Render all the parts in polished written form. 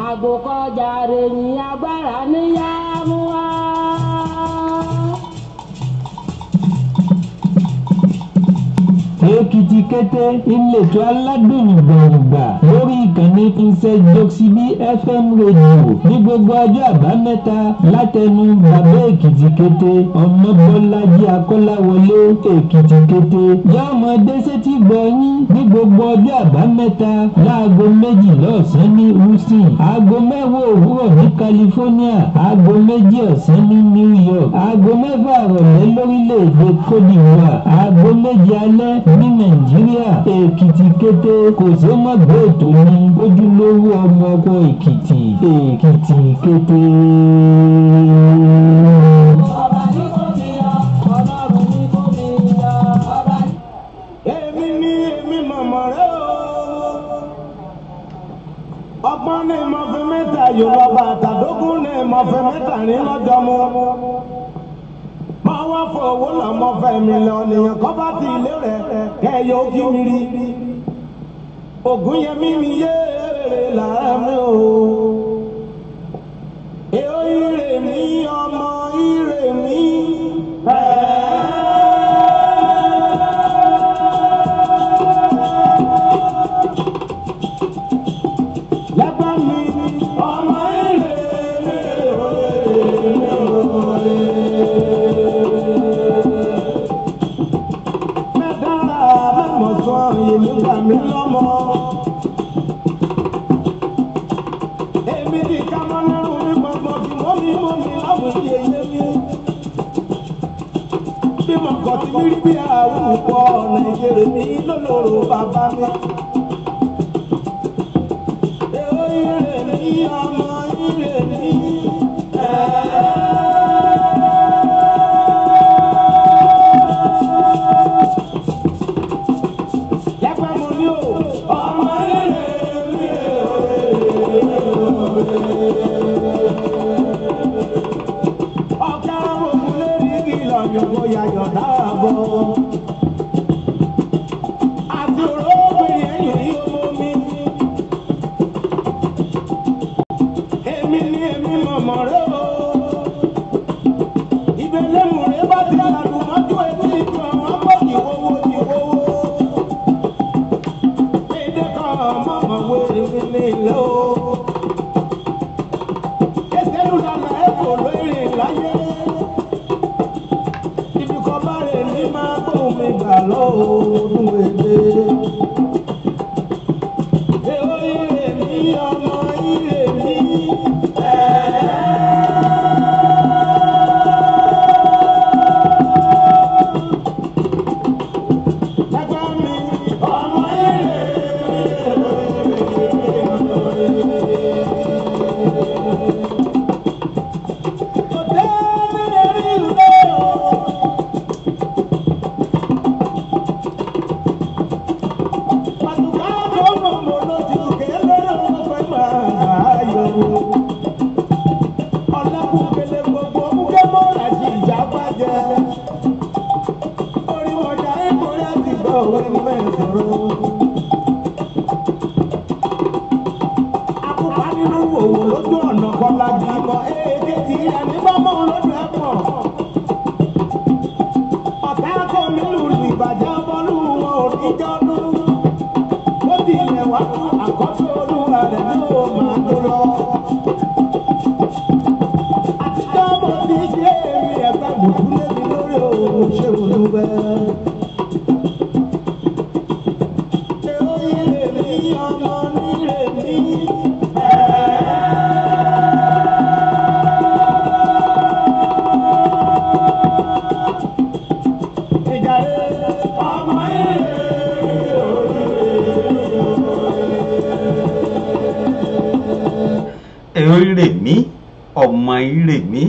àgùkọ̀jàre ní agbára níyàmú wá. Èkìtì kété ìletò aládùn gbọ̀ngbà lórí ìkànnì Ìṣẹ́jọ́síbí FM rédíò ní gbogbo ọjọ́ àbámẹ́ta látẹnu bàbá Èkìtì kété Ọmọbọ́lájí Akọ́láwọlé Èkìtì kété yọmọdé sétí gbọ̀nyín ní gbogbo ọjọ́ àbámẹ́ta láago 12 ọ̀sán ní Houston, aago 10 òwúrọ̀ ní California, aago 2 ọ̀sán ní New York, aago 6 ìrọ̀lẹ́ lórílẹ̀‐èdè Côte d'Ivoire, aago 7 alẹ́ ní Nàìjíríà. Èkìtì kété kò sí mọ́gbé ètò ní ojúlówó ọmọ ọkọ Èkìtì. Èkìtì kété. ọba ní kò ní yọ Ọlọ́run ní kò ní yọ ọba. èmi mọ̀mọ́ rẹ̀ o. ọgbọ́n ní mo fi mẹ́ta Yorùbá àtàdógún ní mo fi mẹ́ta ní lọ́jọ́ mu. máa wá fowó náà mo fẹ́ mílíọ̀nù èèyàn kọ́ bá ti ilé rẹ̀ kẹ́yọ ojú mi rí. Ògúnyẹmí mi yé lára mi o. èèyàn ire mi ọmọ ire mi. Lágbá mi ọmọ ire mi mẹ́dára mẹ́mọ̀sán èmi gbà mí lọ́mọ. Èmi ní ká mọ́ lọ́rùn mi gbọ̀ngbọ̀n kí mọ́mí láwùjọ èyí mi. Bí mo kọ̀ tí mi rí bí àwùjọ Nàìjíríà mi lólóró bàbá mi. Ire mi ọmọ ire mi. Lágbá mo ní o, ọmọ ire mi. Ọ̀gá òkú lórí kìlọ̀ yòówó yayọ̀ dáàbò. Àti òróbìnrin ẹ̀yìn ní ọmọ mi. Èmi mọ̀mọ́ rẹ̀ o. Ìbẹ̀lẹ̀ mú rẹ̀ bá ti àlàdùn mọ́jú etí ìtú àwọn akọ́kì owó ti owó. Èdè kan mọ̀mọ́ wẹ̀rẹ̀ mi ní ilé o. Ẹsẹ̀lú dàgbà ẹ̀kọ́ lórí láyé. Ibi kan bá rẹ̀ ní máa gbóhùn mi gbà lọ́ọ̀ọ́dún èdè. Ire mi ọmọ ire mi. Lágbá mi ọmọ ire kò dé nílé rí ilé o. Pàtùkà tó mọ̀mọ́ lójú kélé ló fẹ́ máa yọ. Ọlákùnkele gbogbo múkẹ́ mọ́ra jí ìjà bàjẹ́. Orí ọjà ìkórè àti gbọ́ òwe mẹ́sọ̀rọ̀. Akópa nínú òwò lójú ọ̀nà kọlá bí mọ́ èkejì ẹni bá mọ́ lójú ẹ̀pọ̀. Ọ̀tá kò nílùú ìbàjẹ́ bọ́lú wọn ò ní jọ́dún. Ó ti ilẹ̀ wá fún àkọ́sọ olúwa rẹ̀ ló máa tó lọ. Àtijọ́ mo ti ṣe èmi ẹ̀fẹ́ gbùdú lébi lórí òun ṣe olúwẹ̀. Ire mi ọmọ níre mi. Ìjàre ọmọ ire ire mi ọmọ ire mi.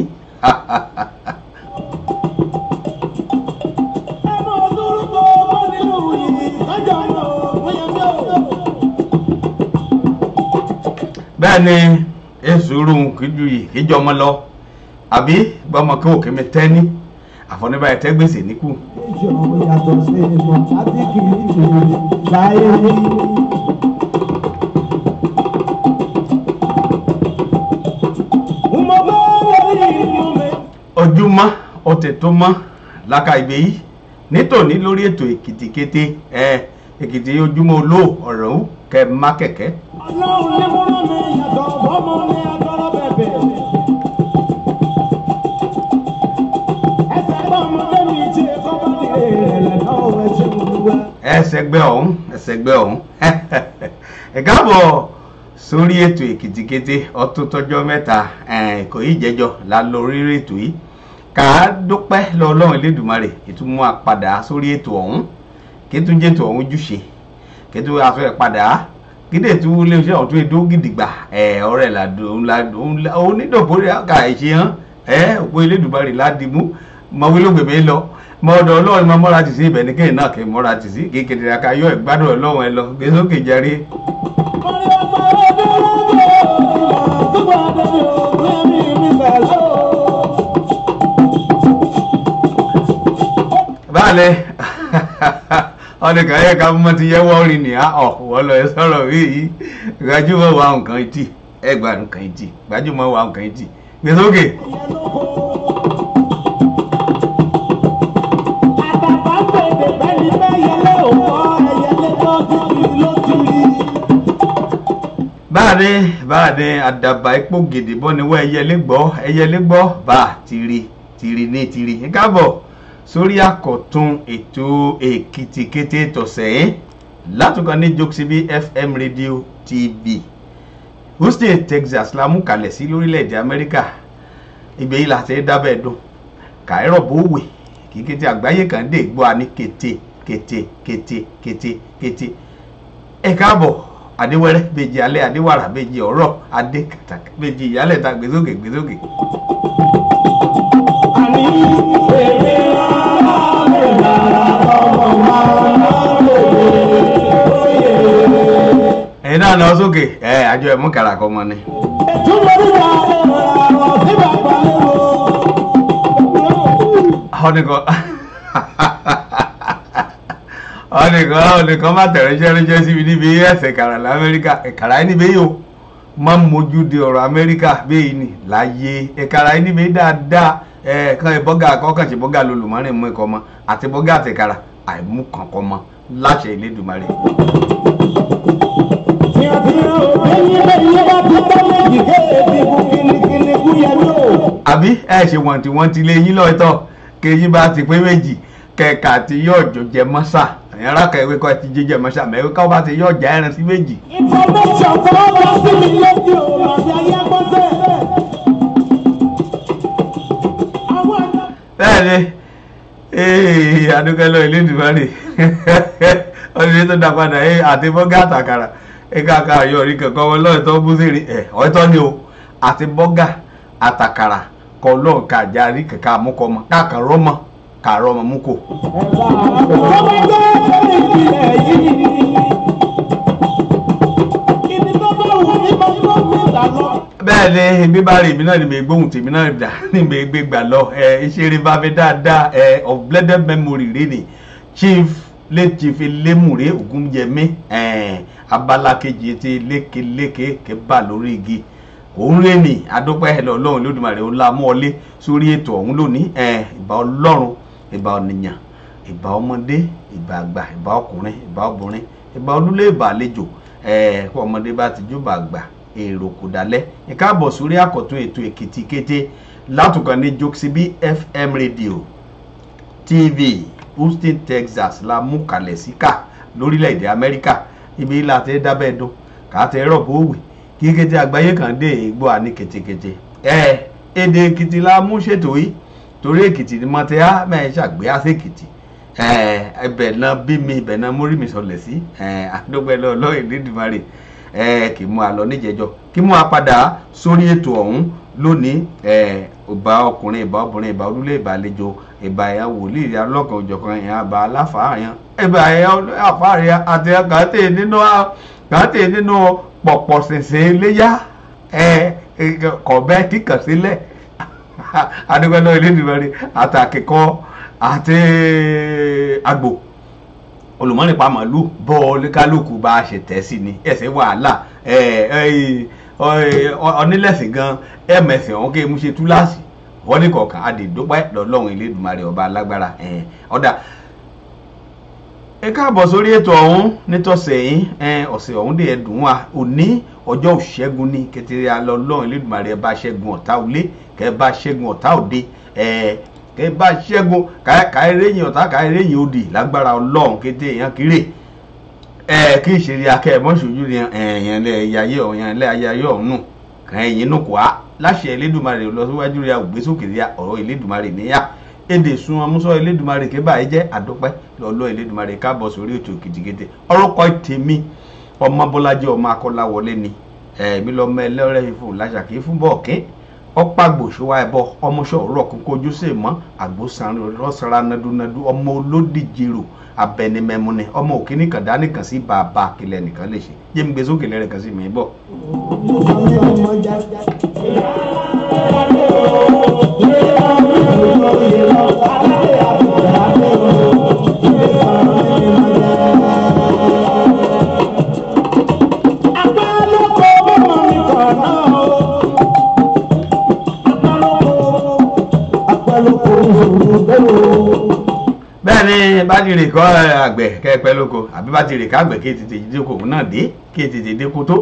ẹmọ olórúkọ ọmọ nínú yìí lọ́jọ́ ọmọ òyìnbó. bẹ́ẹ̀ ni èsùrù kìjú yìí kíjọ ọmọ lọ àbí bọ́mọ kí òkè mi tẹ́ ní àfọ̀níbàyẹ tẹ́ gbèsè níkù. ìjọ yàtọ̀ sí ìmọ̀ láti kiri ìṣòro láyé rí. ojúmọ́ ọ̀tẹ̀ tó mọ́ láka ìgbé yìí nítòní lórí ètò Èkìtì kété Èkìtì ojúmọ́ olóò ọ̀rọ̀ ń kẹ má kẹ̀kẹ́. Ọlọ́run ní mo rán mi yàtọ̀ bọ́mọ ní agbọ́rọ̀ bẹ̀bẹ̀. Ẹsẹ̀ gbọ́ ọmọdé mi tí ẹ̀kọ́ bá dìde ẹ̀rẹ̀ náà ẹ̀ṣẹ̀ olúwa. ẹsẹ̀gbẹ́ ọ̀hún ẹ káàbọ̀ sórí ètò Èkìtì kété ọtún tọjọ́ mẹ́ta kò yí jẹ́jọ́ la lórí ètò yìí ká dúpẹ́ lọ́lọ́run Elédùmarè ìtumọ̀ àpadà sórí ètò ọ̀hún kí tún jẹ́ ètò ọ̀hún júṣe kí tún aṣọ ẹ̀ padà kídè tún léṣẹ́ ọ̀tún ètò gidigba ọ̀rẹ́ làdùn onídòbórí àkà ìṣe hàn òpó Elédùmarè ládìmú mọ̀wé ló gbèmí lọ mọ̀ọ́dọ̀ ọlọ́run máa mọ́ra tì sí ibẹ̀ ní kéyìn náà kì í mọ́ra tì sí kékeré aka yọ ìgbádùn ọlọ́run ẹ lọ gbé sókè jẹrí. báàlẹ̀ ọ̀nìkan yẹ ká mọ́ ti yẹ wọ́ọ̀rì ní wọ́n lọ ẹ sọ̀rọ̀ yìí gbajúmọ̀ wà nǹkan ìtì ẹ gba nǹkan ìtì gbajúmọ̀ wà nǹkan ìtì gbé sókè. báàdé àdàbà ipò gèdè bọ́ ni wọ́n ẹyẹlé gbọ́ bá tìrì ní tìrì ẹ káàbọ̀ sórí àkọ́tún ètò Èkìtì kété tọ̀sẹ̀ látùkàn ní Jokesibi FM Radio TV Houston Texas la mú kalẹ̀ sí lórílẹ̀‐èdè Amẹ́ríkà ìgbé yìí láti dábẹ́ dùn kàírọ̀ bó wè kí kété àgbáyé kan dé gbọ́ a ní kété ẹ káàbọ̀ adéwẹ́rẹ́ bèjì alẹ́ adéwàrà bèjì ọ̀rọ̀ adé kàtàkì bèjì ìyálẹ̀ ta gbèsókè. Àní èrè ọlọ́run lára ọmọ máa ń lòye. ẹ̀yin náà lọ sókè àjọ ẹ̀mú kàràkọ́ mọ́ ni. Ètùmọ̀ nígbà ọ̀rọ̀ tí bàbá lérò. ọ̀nìkan má tẹ̀rẹ́jẹ́ síbi níbi ẹ̀sẹ̀ kàrà l'Amẹ́ríkà ẹ̀kàrà ẹni bẹ́ẹ̀ yóò má mójú de ọ̀rọ̀ Amẹ́ríkà bẹ́ẹ̀ ni láyé ẹ̀kàrà ẹni bẹ́ẹ̀ dáadáa kan bọ́gà kọ́kànṣe bọ́gà lolùmọ́rin mú ẹ̀kọ́ mọ́ àti bọ́gà àtẹ̀kàrà àìmú kankan mọ́ láṣẹ Elédùmarè. àbí ẹ ṣe wọ̀ntí lé yín lọ́ọ̀tọ̀ kéyìn bá ti pé méjì kẹ̀kà tí yóò jọ jẹ mọ́sà ẹ̀yìn rákà ìwé kọ́ ti jẹjẹ mọ́sà mẹ́wé káwọ́ bá ti yóò já ẹran sí méjì. Information tó wá sí mi lójú ọ̀rọ̀ àti ayé gbọ́sẹ̀. bẹ́ẹ̀ni adúgbẹ́lọ Elédùmarè ọdún tó dá padà àti bọ́gà àtàkàrà káàkà yọ orí kankan wọn lọ́ọ̀ tó bú sí rí ọ̀tọ́ ni o àti bọ́gà àtàkàrà kọ lọ́ọ̀ kàjá rí kankan àmúkọ́mọ káàkà rọ́mọ kàrọ́ ọmọ mú kò. bẹ́ẹ̀ ni bí bá rí èmi náà ni mi gbóhùn tèmi náà dà ní mi gbé gbà lọ ìṣeré bá mi dáadáa of blended memory rẹ ni chief Elémùrè Ògúnyẹmí abala kejì ti lékeléke kẹbà lórí igi òun rẹ ni adúpẹ́ Ọlọ́run Olódùmarè ó la mú ọlé sórí ètò ọ̀hún lónìí ìbà Ọlọ́run ìbà ọ̀nìyàn ìbà ọmọdé ìbà àgbà ìbà ọkùnrin ìbà obìnrin ìbà olúlé ìbà àlejò kó ọmọdé bá ti júbà àgbà èrò kò dálẹ̀ ìkáàbọ̀ sórí àkọ́tún ètò Èkìtì kété látùkàn ní Jokesibi FM Radio TV Houston Texas la mú kalẹ̀ síkà lórílẹ̀‐èdè Amẹ́ríkà ibi láti dábẹ́ dùn káàtẹ́ rọ̀bù òwe kí kété àgbáyé kan dé ìgbọ́ àní kétékété èdè Èkìtì la mú ṣètò yìí torí Èkìtì ni mo ti á mẹ́rin ṣàgbé àṣẹ Èkìtì ibẹ̀ náà bí mi ibẹ̀ náà mórí mi sọlẹ̀ sí àdógbẹ́ lọ́ọ́ Elédùmarè kì í mú a lọ níjẹjọ kí mú a padà sórí ètò ọ̀hún lónìí ìbà ọkùnrin ìbà obìnrin ìbà olúlé ìbà àlejò ìbà ẹ̀yà wòlíì ìyá ọlọ́kan òjọ̀kan ẹ̀yà àbà aláfàáyàn ìbà ẹ̀yà àfáàríyà àti kàtẹ́ nínú pọ̀pọ̀ ṣẹ̀ṣẹ̀ iléyà kọ̀ọ̀bẹ́ kíkàn sílẹ̀ adúgbò Elédùmarè àtàkìkọ́ àti àgbò olùmọ́nìpa màálù bọ́ọ̀lù kálukú bá a ṣe tẹ̀ sí ni ẹ̀sẹ̀ wàhálà onílẹ̀sìn gan ẹ̀mẹ̀sìn ọ̀hún kí mú ṣe túláàsì wọ́n ní kọ̀ọ̀kan a lè dúpẹ́ lọ́lọ́run Elédùmarè ọba alágbára ọ̀dà ẹ káàbọ̀ sórí ètò ọ̀hún nítọ̀sẹ̀ yìí ọ̀sẹ̀ ọ̀hún dé ẹ̀dùn wa òní ọjọ́ òṣẹ́gun ní kẹtẹrẹ alọ́lọ́run Elédùmarè ẹ bá ṣẹ́gun ọ̀tá òlé kẹ bá ṣẹ́gun ọ̀tá òde kẹ bá ṣẹ́gun káyẹ̀rẹ́yìn ọ̀tá káyẹ̀rẹ́yìn òdì lágbára ọlọ́run kété èèyàn kéré kí ìṣeré akẹ́mọ́ṣojú ni èèyàn lẹ́ ayé ọ̀hún kàn ẹ̀yìn nù kọ́ láṣẹ Elédùmarè lọ síwájú rẹ̀ ògbésókè rẹ̀ ọ̀rọ̀ Elédùmarè níyà èdè sun ọmúsọ Elédùmarè ké báyìí jẹ́ àdúpẹ́ lọ́lọ́ Elédùmarè káàbọ̀ sórí ètò kìtìkìtì orúkọ tèmi ọmọ Bọ́lájí ọmọ Akọ́láwọlé ni èmi lọ́mọ ẹlẹ́rẹ́ fífò láṣàkí fún bọ́ọ̀kín ọ̀pàgbò ṣọwá ẹ̀bọ ọmọṣọ́ ọ̀rọ̀ kókó ojú sí mọ́ àgbósan rọ́ṣara nadunadu ọmọ olódìjèrò abẹnimẹmúni ọmọ òkínní kan dánìkan sí bàbá kílẹ̀ nìkan lè ṣe yé mi gbé sókè lẹ́rẹ̀ kan sí mi bọ̀. bẹ́ẹ̀ni bá ti rè kọ́ àgbẹ̀ kẹ́pẹ́ lóko àbí bá ti rè ká àgbẹ̀ kí tètè dé kò náà dé kí tètè dé kó tó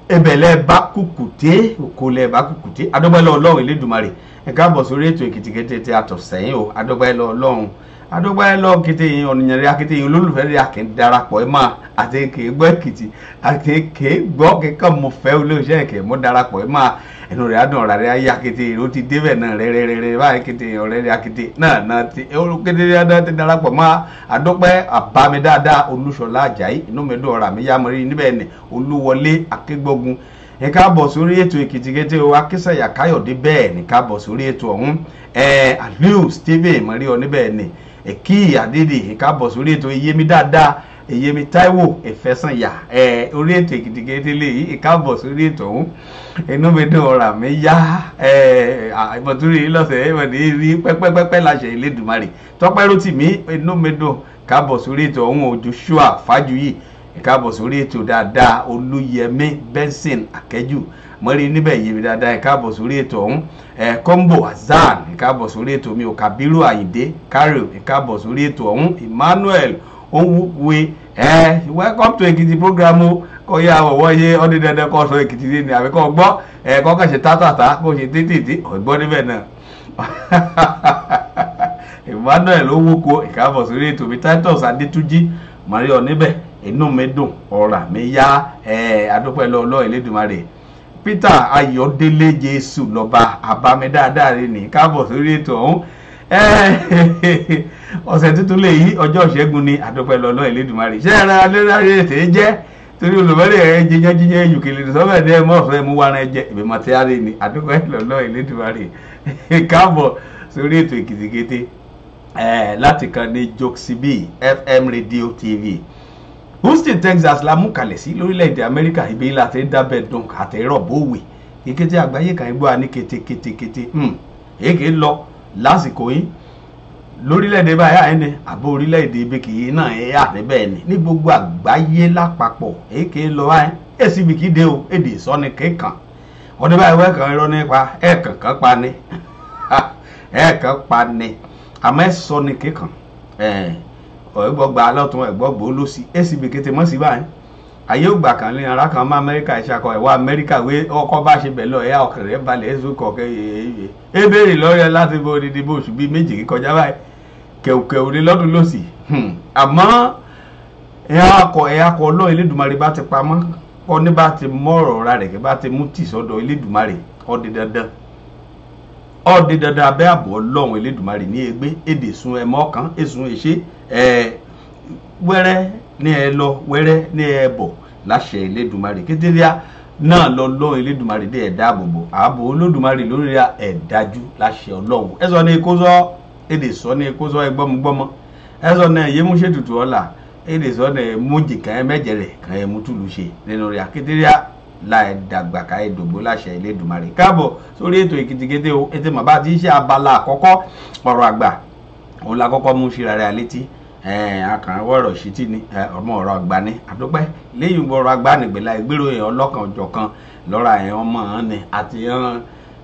ebẹ̀lẹ̀ bá kùkùté òkò lẹ̀ bá kùkùté adọ́gbẹ́lẹ́ ọlọ́run Elédùmarè ẹ káàbọ̀ sórí ètò èkìtìkété tí a tọ̀ sẹ́yìn o adọ́gbẹ́lẹ́ ọlọ́run adọ́gbẹ́lẹ́ kété yìí ọ̀nìyàn rẹ̀ akété yìí olólùfẹ́ rẹ̀ akẹ́ darapọ̀ ẹ̀ máa àti èké gbọ́ èkìtì àti èké gbọ́ kíkọ́ mo fẹ́ olóòṣẹ́ èké mo darapọ̀ ẹ̀ máa ẹnu rẹ̀ adùn ọ̀rá rẹ̀ ayé akété yìí ó ti débẹ̀ náà rẹ́rẹ́rẹ́rẹ́ báyìí kété yìí ọ̀rẹ́ rẹ̀ akété náà ti kété yìí ti darapọ̀ máa adọ́pẹ́ àbámi dáadáa Olúṣọlá Àjàyí inú mi dùn ọ̀rá mi yá mọ́ rí níbẹ̀ ni Olúwọlé Akégbógun ẹ káàbọ̀ sórí ètò èkìtìkété o Akínsànyà Káyọ̀dé bẹ́ẹ̀ ni káàbọ̀ sórí ètò ọ̀hún Aliu Stephen mọ̀rí ọ níbẹ̀ ni Èkì Àdédè ẹ káàbọ̀ sórí ètò Iyemi dáadáa Èyemi Táíwò Ẹ̀fẹ́sànyà orí ètò èkìtìkété léyìí ẹ káàbọ̀ sórí ètò ọ̀hún inú mi dùn ọ̀rà mi yá ìmọ̀túrì lọ́sẹ̀ ìmọ̀dé rí pẹ́pẹ́pẹ́pẹ́ láṣẹ Elédùmarè Tọ́pẹ́ Rótìmí inú mi dùn káàbọ̀ sórí ètò ọ̀hún Joshua Fájuyì ìkáàbọ̀ sórí ètò dáadáa Olúyẹmí Benson Akẹ́jù mọ́rí níbẹ̀ Yemi dáadáa ìkáàbọ̀ sórí ètò ọ̀hún Kombo Hasan ìkáàbọ̀ sórí ètò mi ò Kabiru Àyìndé Kárò ìkáàbọ̀ sórí ètò ọ̀hún Emmanuel Onwuwe welcome to Èkìtì program o kọ́ ya ọ̀wọ́ yé ọdún dandan kọ́ sọ Èkìtì ní àbíkọ́ gbọ́ kọ́kàn ṣe tátàtà kó ṣe tètè ọ̀gbọ́n níbẹ̀ náà Emmanuel Onwuko ìkáàbọ̀ sórí ètò mi Titus Adétúnjí mọ́rí ọ níbẹ̀ inú mi dùn ọ̀rà mi yá adúpẹ́ lọ́ọ́ Elédùmarè Peter Ayọ̀délé Jésù lọ́ba àbámi dáadáa rẹ ní káàbọ̀ sórí ètò ọ̀hún ọ̀sẹ̀ tuntun lè yí ọjọ́ ìṣẹ́gun ní adúpẹ́ lọ́ọ́ Elédùmarè ṣé ẹran alẹ́rẹ́ ètè jẹ́ torí olùbẹ́rẹ́ ẹ̀ jíjẹ́ yùkìlì sọ́fẹ̀ dẹ́ mọ́ ọ̀fẹ́ mú wàrà ẹ̀jẹ̀ ìbímọ̀tẹ́rẹ́ ní adúpẹ́ lọ́ọ́ Elédùmarè káàbọ̀ sórí ètò èkìtìkété láti kan ní Joxibee FM Radio TV Houston, Texas la mú kalẹ̀ sí lórílẹ̀‐èdè Amẹ́ríkà ibi láti dábẹ́ dùn àtẹ̀rọ̀ bówè kékeré àgbáyé kan gbọ́ àní kété èké lọ lásìkò yín lórílẹ̀‐èdè báyà ẹni àbó orílẹ̀‐èdè ibi kìí náà ẹ̀yà níbẹ̀ ni ní gbogbo àgbáyé lápapọ̀ èké lọ wáyé èsì ibi kìí dé o èdè ìsọ́ni kékan ọdún báyìí wẹ́ẹ̀kan irọ́ nípa ẹ̀ẹ̀kan pa ni ẹ̀ẹ̀kan pa ni àmọ́ ẹ̀ sọ́ni kékan ẹgbọgba alọtún ẹgbọgbọ olóṣì acb kété mọ sí báyìí ayé ògbà kan ní ara kan má Amẹ́ríkà ìṣàkọ ẹwà Amẹ́ríkà wé ọkọ bá ṣe bẹ̀lọ ẹ̀yà ọkẹrẹ balẹ̀ ẹ̀sùn kọ̀ọ̀kẹ́ ẹ béèrè lọ́rẹ́ láti bó odidi bó oṣù bíi méjì kọjá báyìí kẹ̀kẹ́ ní lọ́dún lọ́sì àmọ́ ẹ̀yà kọ Ọlọ́run Elédùmarè bá ti pamọ́ kọ́ ní bá ti mọ́ ọ̀rọ̀ ra rẹ̀ kí bá ti mú tì sọ́dọ̀ Elédùmarè ọdẹ dandan abẹ́ àbọ̀ Ọlọ́run Elédùmarè ní egbé èdè sun ẹ̀mọ́ kan èsùn èṣe wẹ́rẹ́ ní ẹ lọ wẹ́rẹ́ ní ẹ bọ̀ láṣẹ Elédùmarè kétéríà náà lọ́lọ́run Elédùmarè dé ẹ̀dá àbòbò ààbò Olódùmarè lórí ẹ̀dájú láṣẹ Ọlọ́run ẹ sọ ní ekó sọ èdè sọ ní ekó sọ ẹgbọ́mọgbọ́mọ ẹ sọ ní ẹyẹ mú ṣètùtù ọ̀la èdè sọ ní mújì kan ẹ mẹ́jẹrẹ kan ẹ mú túlù ṣe nínú rẹ̀ kétéríà láì dàgbà ká ẹ dògbò láṣẹ Elédùmarè káàbọ̀ sórí ètò èkìtìkété o ètè mọ̀ bá ti ṣe abala àkọ́kọ́ ọ̀rọ̀ àgbà òun la kọ́kọ́ mú ṣíra rẹ̀ àlétí akàn wọ̀rọ̀ ṣítì ní ọmọ ọ̀rọ̀ àgbà ní àdúpẹ́ lẹ́yìn ọ̀rọ̀ àgbà nígbèlà ìgbéró yẹn ọlọ́kan ọ̀jọ̀kan lọ́ra ẹ̀ ọmọ hàn ní àti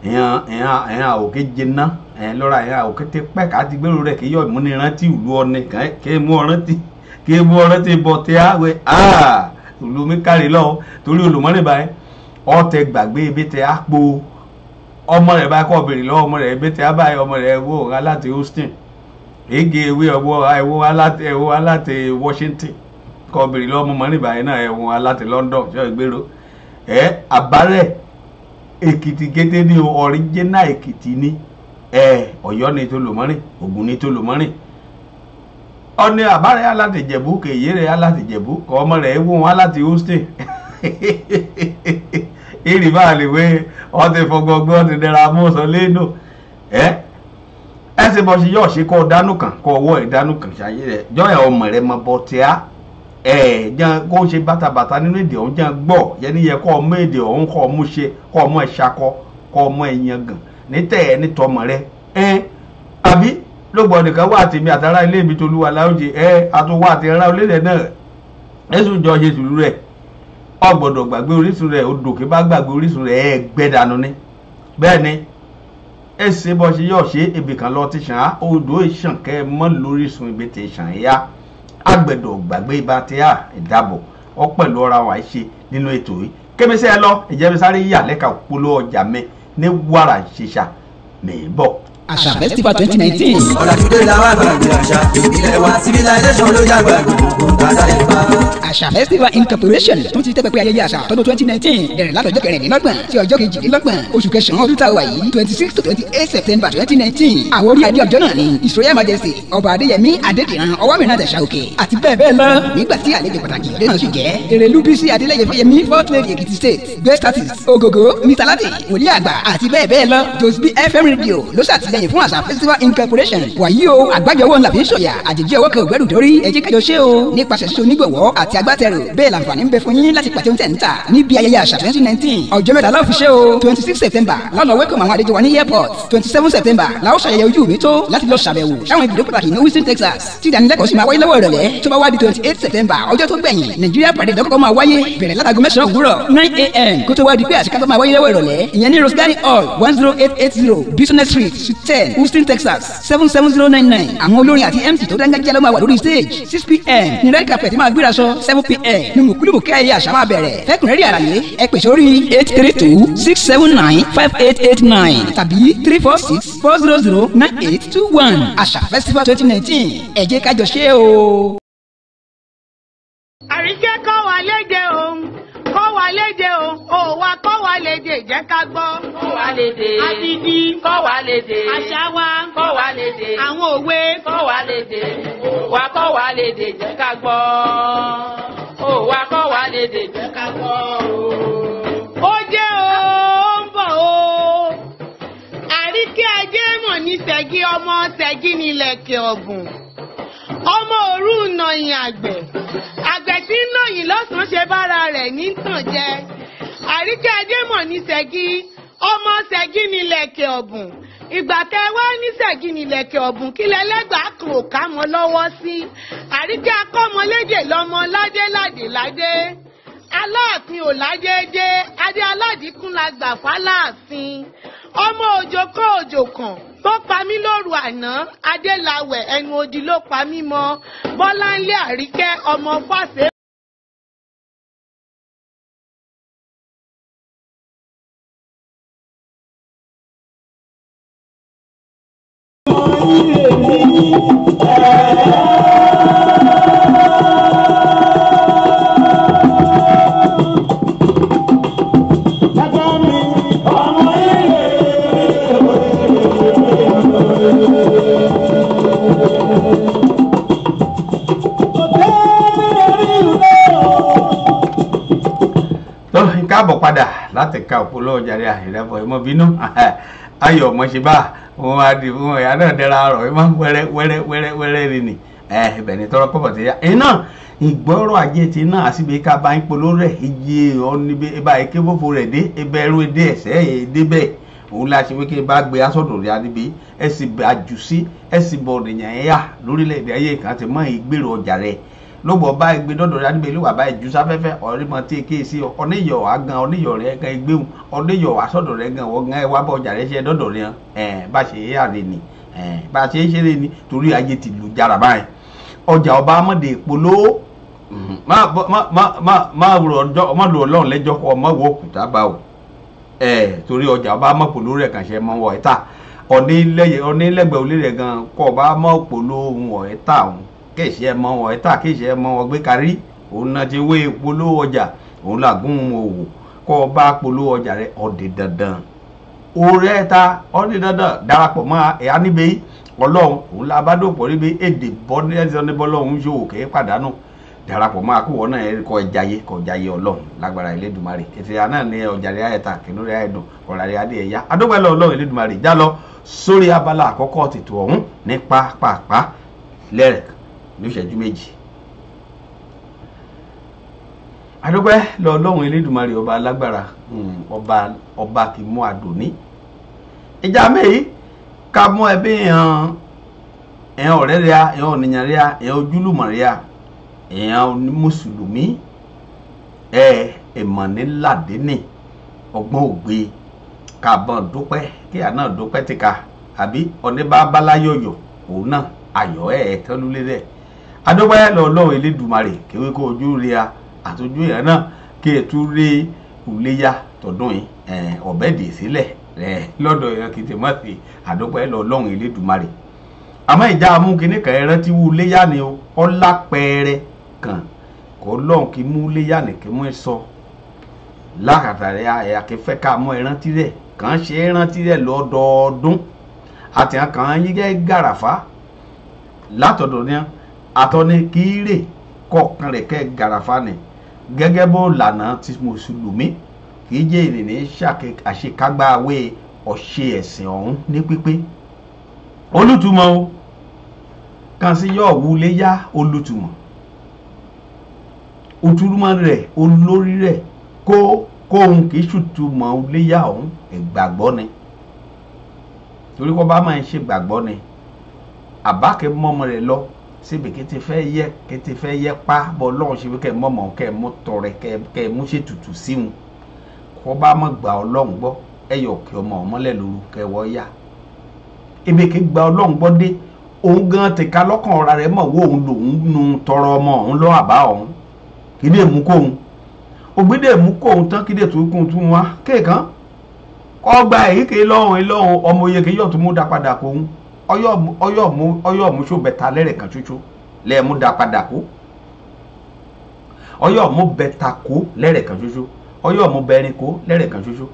ẹ̀hàn òkè jẹná lọ́ra ẹ̀hàn òkè tẹ pẹ́ ká ti gbèrò rẹ̀ kí yọ̀ mú ní rántí ìlú ọ̀nì kí mú ọ̀rántí bọ̀ tí a wẹ̀ ìlú mi kárí lọ́wọ́ torí olùmọ́rìn báyìí ọ̀tẹ̀ gbàgbé ibi tẹ á po ọmọ rẹ̀ báyìí kọ́ bèrè lọ́wọ́ ọmọ rẹ̀ ibi tẹ á báyìí ọmọ rẹ̀ wò aláti Houston ege ewé ẹ̀wọ̀ aláti Washington kọ́ bèrè lọ́wọ́ ọmọ mọ́rìn báyìí náà ẹ̀wọ̀ aláti London ṣọ́ ìgbèrò àbárẹ̀ Èkìtì kété ní original Èkìtì ní Ọ̀yọ́ ní tó lòmọ́rìn Ògùn ní tó lòmọ́rìn ọ̀nì àbárẹ̀ alátìjẹ̀bú kèyèrè alátìjẹ̀bú kọ́ ọmọ rẹ̀ wọ́n aláti Houston ìrì bá lè wé ọtí fọgbọgbọ ọtí dẹra mú sọ lẹ́nu ẹsẹ̀ bọ́ sí yọ̀ ṣe kọ́ dánú kan kọ́ ọwọ́ ìdánú kan ṣayé rẹ̀ jọ́yà ọmọ rẹ̀ mọ bọ́ tí a jẹ́ kó ṣe bàtàbàtà nínú èdè ọ̀hún jẹ́ gbọ́ yẹni yẹ kọ́ ọmọ èdè ọ̀hún kọ́ ọmọ ṣe kọ́ ọmọ ẹ̀ṣakọ́ kọ́ ọmọ ẹ̀yàn gàn nítẹ̀ ẹ̀ nítọ́mọ rẹ̀ àbí lóògbọ́ nìkan wà tèmi àtàrà ilé mi tolúwa láwùjẹ àtúwà àti ẹ̀rá orílẹ̀ náà ẹ̀sùn jọ ṣe tùlú rẹ̀ ọ gbọ́dọ̀ gbàgbé orísun rẹ̀ odò kí bá gbàgbé orísun rẹ̀ gbẹ́dànù ni bẹ́ẹ̀ ni ẹ̀sìn bọ́ ṣe yọ̀ ṣe ibì kan lọ ti ṣàn á odò ìṣàn kẹ́ mọ́ lórísun ibi ti ṣàn yá àgbẹ̀dọ̀ gbàgbé ibà tí a ìdábọ̀ ọ pẹ̀lú ọ̀rọ̀ àwọn àìṣe nínú ètò yìí kébísẹ́ ẹ lọ ìjẹ́bísáré yà lẹ́ka polówó ọjà mẹ́ ní wàrà ṣiṣà ní ìbọ̀. Àṣà Festival 2019. Ọ̀làjúdé làwọn àgbàgbé àṣà ìbílẹ̀ wa civilization ló yàgbà gbogbo tàdá ìfà. Àṣà Festival Incorporation tún ti tẹ́pẹ́pẹ́ ayẹyẹ àṣà tọdún 2019 bẹ̀rẹ̀ látọjọ́ kẹrìndínlọ́gbọ̀n sí ọjọ́ kejìdínlọ́gbọ̀n oṣù kẹsàn-án ọdún táwa yìí 26 to 28 September 2019. Àwọn orí adé ọjọ́ náà ni His Royal Majesty Ọba Adéyẹmí Adédìran Ọwọ́mìnà Àṣà Òkè àti bẹ́ẹ̀ bẹ́ẹ̀ lọ. Nígbà tí àlejò pàtàkì ọdẹ náà sì jẹ́ Èrèlú Bísí Adélẹ́yẹ Fẹ́yẹmí Fourth Lady Èkìtì State Guest Artist Ògògó Mr. Lati Wòlíì Àgbà àti bẹ́ẹ̀ bẹ́ẹ̀ lọ. Josby FM Radio ló ṣàtìlẹ́yìn fún Àṣà Festival Incorporation. Wàyí o àgbájọ owó ńlá fi ń ṣòyà àjèjì ọwọ́ kan ògbẹ́rù dórí ẹ jẹ́ ká jọ ṣe o nípasẹ̀ ṣíṣe onígbọ̀wọ́ àti agbátẹrù bẹ́ẹ̀ làǹfààní ń bẹ fún yín láti pàtẹ oúnjẹ níta níbi ayẹyẹ àṣà 2019 ọjọ́ mẹ́ta láò fi ṣe o 26 September lọ́nà wẹ́kọ̀mù àwọn àlejò wa ní airport 27 September làó ṣàyẹyẹ ojú mi tó láti lọ ṣàbẹ̀wò sáwọn ibùdó pàtàkì ní Houston Texas tí ìdánilẹ́kọ̀ọ́ sì máa wáyé lọ́wọ́ ìrọ̀lẹ́ tó bá wá di 28 September ọjọ́ tó gbẹ̀yìn Nigeria parade lọ́kọ̀ọ́ máa wáyé bẹ̀rẹ̀ látago 9 òwúrọ̀ 9 a.m. kó tó wá di pé àṣekátó máa wáyé lọ́wọ́ ìrọ̀lẹ́ ìyẹn ní Rose Garden Hall 10880 Business Street Suite 10 Houston Texas 77099 àwọn olórin àti MC tó dáńgájíá ló máa wà lórí stage 6 p.m. ní red carpet máa gbéraṣọ 7 p.m. ní mùkúlùmùkẹ́ ayẹyẹ àṣà máa bẹ̀rẹ̀ fẹ́kùnrẹ́rì àlàyé ẹ pè sórí 832-679-5889 tàbí 346-400-9821 Àṣà Festival 2019 ẹ jẹ́ ká jọ ṣe o. Àríkẹ́ kọ́ wa léde o kọ́ wa léde o òwa kọ́ wa léde jẹ́ ká gbọ́. Kọ́ wa léde. Àdìdì. Kọ́ wa léde. Àṣà wa. Kọ́ wa léde. Àwọn òwe. Kọ́ wa léde. Òwa kọ́ wa léde jẹ́ ká gbọ́. Òwa kọ́ wa léde jẹ́ ká gbọ́. Ó jẹ́ o ó ń bọ̀ o. Àríkẹ́ ajé mọ̀ ní Ṣẹ̀gí ọmọ Ṣẹ̀gí nílẹ̀kẹ̀ ọ̀gùn. Ọmọ òru nàyìn àgbẹ̀. Àgbẹ̀ tí ń nàyìn lọ́sàn-án ṣe bára rẹ̀ ní tàn jẹ. Àríkẹ́ Adémọ̀ ní Ṣẹ̀gí ọmọ Ṣẹ̀gí nílẹ̀kẹ̀ ọ̀bùn. Ìgbà kẹwàá ní Ṣẹ̀gí nílẹ̀kẹ̀ ọ̀bùn kí lẹ́lẹ́gbàá kò ká mọ́ lọ́wọ́ sí. Àríkẹ́ akọ́mọlédè lọ́mọ ládé ládé ládé. Aláàfin ò ládéédé adé aládìkún la gbà fáláàfin. Ọmọ òjò kọ́ òjò kàn tó pa mí lóru àná adélawẹ̀ ẹnu odi ló pa mí mọ́ Bọ́láńlé Àríkẹ́ ọmọ Fáṣe. káàbọ̀ padà láti ka òpólò ọjàre àìrẹ́bọ̀ ẹmọ bínú ayọ̀ ọmọṣẹ́bá wọn á di fún ọ̀yà náà dẹ́ra ọ̀rọ̀ ẹ máa ń wẹ́rẹ́ rí ni ibẹ̀ ni tọrọ pọ̀pọ̀ ti yá iná ìgbọ́rọ̀ ajé ti náà àsìbí ká bá ń polówó rẹ̀ iye ọ̀nibí ibà ike fòfò rẹ̀ dé ibẹ̀ ẹrú edé ẹ̀sẹ̀ débẹ̀ òun la ṣe wíkẹ́ bá gbé asọ́dọ̀ rẹ̀ adébí ẹ̀sìn àjù sí ẹ̀sìn bọ̀dẹ̀yàn ẹ̀yà lórílẹ̀‐èdè ayé kan ti mọ́ ìgbèrò ọjà rẹ̀ ló gbọ́ bá ẹgbẹ́ dọ́dọ̀ rẹ̀ níbi ìlú wà bá ìjú sáfẹ́fẹ́ ọ̀rẹ́ mọ́ tí èké sí ọ̀nìyọ̀ wá gan ọ̀nìyọ̀ rẹ̀ gan ẹgbẹ́hùn ọ̀nìyọ̀ wá sọ̀dọ̀ rẹ̀ gan wọ́n gan ẹ wá bọ̀ ọjà rẹ̀ ṣe dọ́dọ̀ rẹ̀ bá ṣe é àrè ni bá ṣe é ṣeré ni torí ayé ti lu jára báyìí ọjà ọba amọ̀dé polówó má lò ọlọ́run lẹ́jọ́ kọ́ ọmọ wo òkúta bá o torí ọjà ọba amọ̀ polówó rẹ̀ kàn ṣe mọ́ wọ̀ ẹ́ta ọ̀nìlẹ́gbẹ̀ẹ́ olè rẹ̀ gan kọ́ ọba amọ̀ polówó wọ̀ ẹ́ta òun kéèṣì ẹ̀ mọ́ wọ̀ ẹ́ta kéèṣì ẹ̀ mọ́ wọ̀ gbé kárí òun náà ti wé polówó ọjà òun làgún òwò kọ́ ọba polówó ọjà rẹ̀ ọ̀dẹ̀ dandan òrẹ́ ẹ̀ta ọ̀dẹ̀ dandan darapọ̀ mọ́ ẹ̀yà níbẹ̀ ọlọ́run òun la bá dòpọ̀ níbi èdè bọ́ ní ẹ̀sán níbọ̀ lọ́hún yóò kẹ́ pàdánù darapọ̀ mọ́ àkúwọ̀ náà kọ́ ẹ̀jáyé ọlọ́run lágbára Elédùmarè ètò ìyá náà ní ọjàre ayẹta kìnnúrẹ́ ayẹdùn ọ̀ràrẹ́ adé ẹ̀yá adógbẹ́lẹ̀ ọlọ́run Elédùmarè já lọ sórí abala àkọ́kọ́ tètò ọ̀hún ní pápápá lẹ́rẹ̀ ní ìṣẹ́jú méjì. adógbẹ́ lọ ọlọ́run Elédùmarè ọba alágbára ọba kì í mú àdùnní ìjà mẹ́yìí ká mú ẹbí ẹ̀hàn ọ̀rẹ́ rẹ̀ ẹ̀hàn ònìyàn rẹ̀ ẹ̀hàn ojúlùmọ̀ rẹ̀ ẹ̀hàn mùsùlùmí ẹ̀mọ̀nìládínì ọgbọ́n ògbé kàbọ̀n dúpẹ́ kí àná dúpẹ́ ti ka àbí ọ̀nẹ́bàbáláyọ̀yọ̀ òun náà ayọ̀ tẹ́lúlé rẹ̀ adúpẹ́ lọ́lọ́run Elédùmarè kéwé kó ojú rẹ̀ àtúnjú ìyẹn náà kí ètú rí ìléyà tọdún yìí ọ̀bẹ dì sílẹ̀ lọ́dọ̀ ìran kìtìmọ́sì àdúpẹ́ lọ́lọ́run Elédùmarè àmọ́ ìjà amúkiní kan ẹran tí wú léyà ni ọlá pẹ́ẹ́rẹ́ kan kò lọ́hùn kí mú léyà ní kí mú sọ lákàtà rẹ̀ àkẹ́fẹ́ ká mọ́ ẹrántí rẹ̀ kàn ṣe ẹrántí rẹ̀ lọ́dọọdún àti àkàn yígẹ́ gàràfà látọ̀dọ̀ ní àtọ́ni kíírè kọ̀ọ̀kan rẹ̀ kẹ́ gàràfà ni gẹ́gẹ́ bó lànà tí mùsùlùmí kì í jẹ́ ìrìnnì àṣekágbáwé ọ̀ṣẹ́ ẹ̀sìn ọ̀hún ní pípé olùtùmọ̀ o kàn sí yọ̀ wúlé yá olùtùmọ̀ òtúrúmọ̀ rẹ̀ olórí rẹ̀ kóhun kì í ṣùtùmọ̀ léyà ọ̀hún ìgbàgbọ́ ni torí kọ́ bá máa ń ṣe gbàgbọ́ ni àbákẹ́ mọ́mọ́ rẹ̀ lọ síbi kété fẹ́ yẹ pa bọ́ lọ́hùn ṣe kẹ́ mọ́mọ́ kẹ́ mú tọrẹ kẹ́ mú ṣètùtù síhun kọ́ bá má gbà ọlọ́run gbọ́ ẹ̀yọ̀ kí ọmọ ọmọlẹ̀ lóru kẹ́ wọ́ yá ebi kí gba ọlọ́run gbọ́ dé òun gan ti ká lọ́kàn ọ̀ra rẹ̀ mọ̀ wo òun lòun nu tọrọ ọmọ òun lọ́ àbá òun kí dé mú kóhun ògbédè mú kóhun tán kí dé tó kún tún wá kéèkán ọgbà èyíkè lọ́hùn ọmọ oyè kì í yọ̀ tó mú dá padà kóhun ọyọ̀ mú ṣòbẹ̀ta lẹ́rẹ̀ kan ṣoṣo lẹ́ẹ̀mú dá padà kó ọyọ̀ mú bẹ̀ta kó lẹ́rẹ̀ kan ṣoṣo ọyọ̀ mú bẹ̀rin kó lẹ́rẹ̀ kan ṣoṣo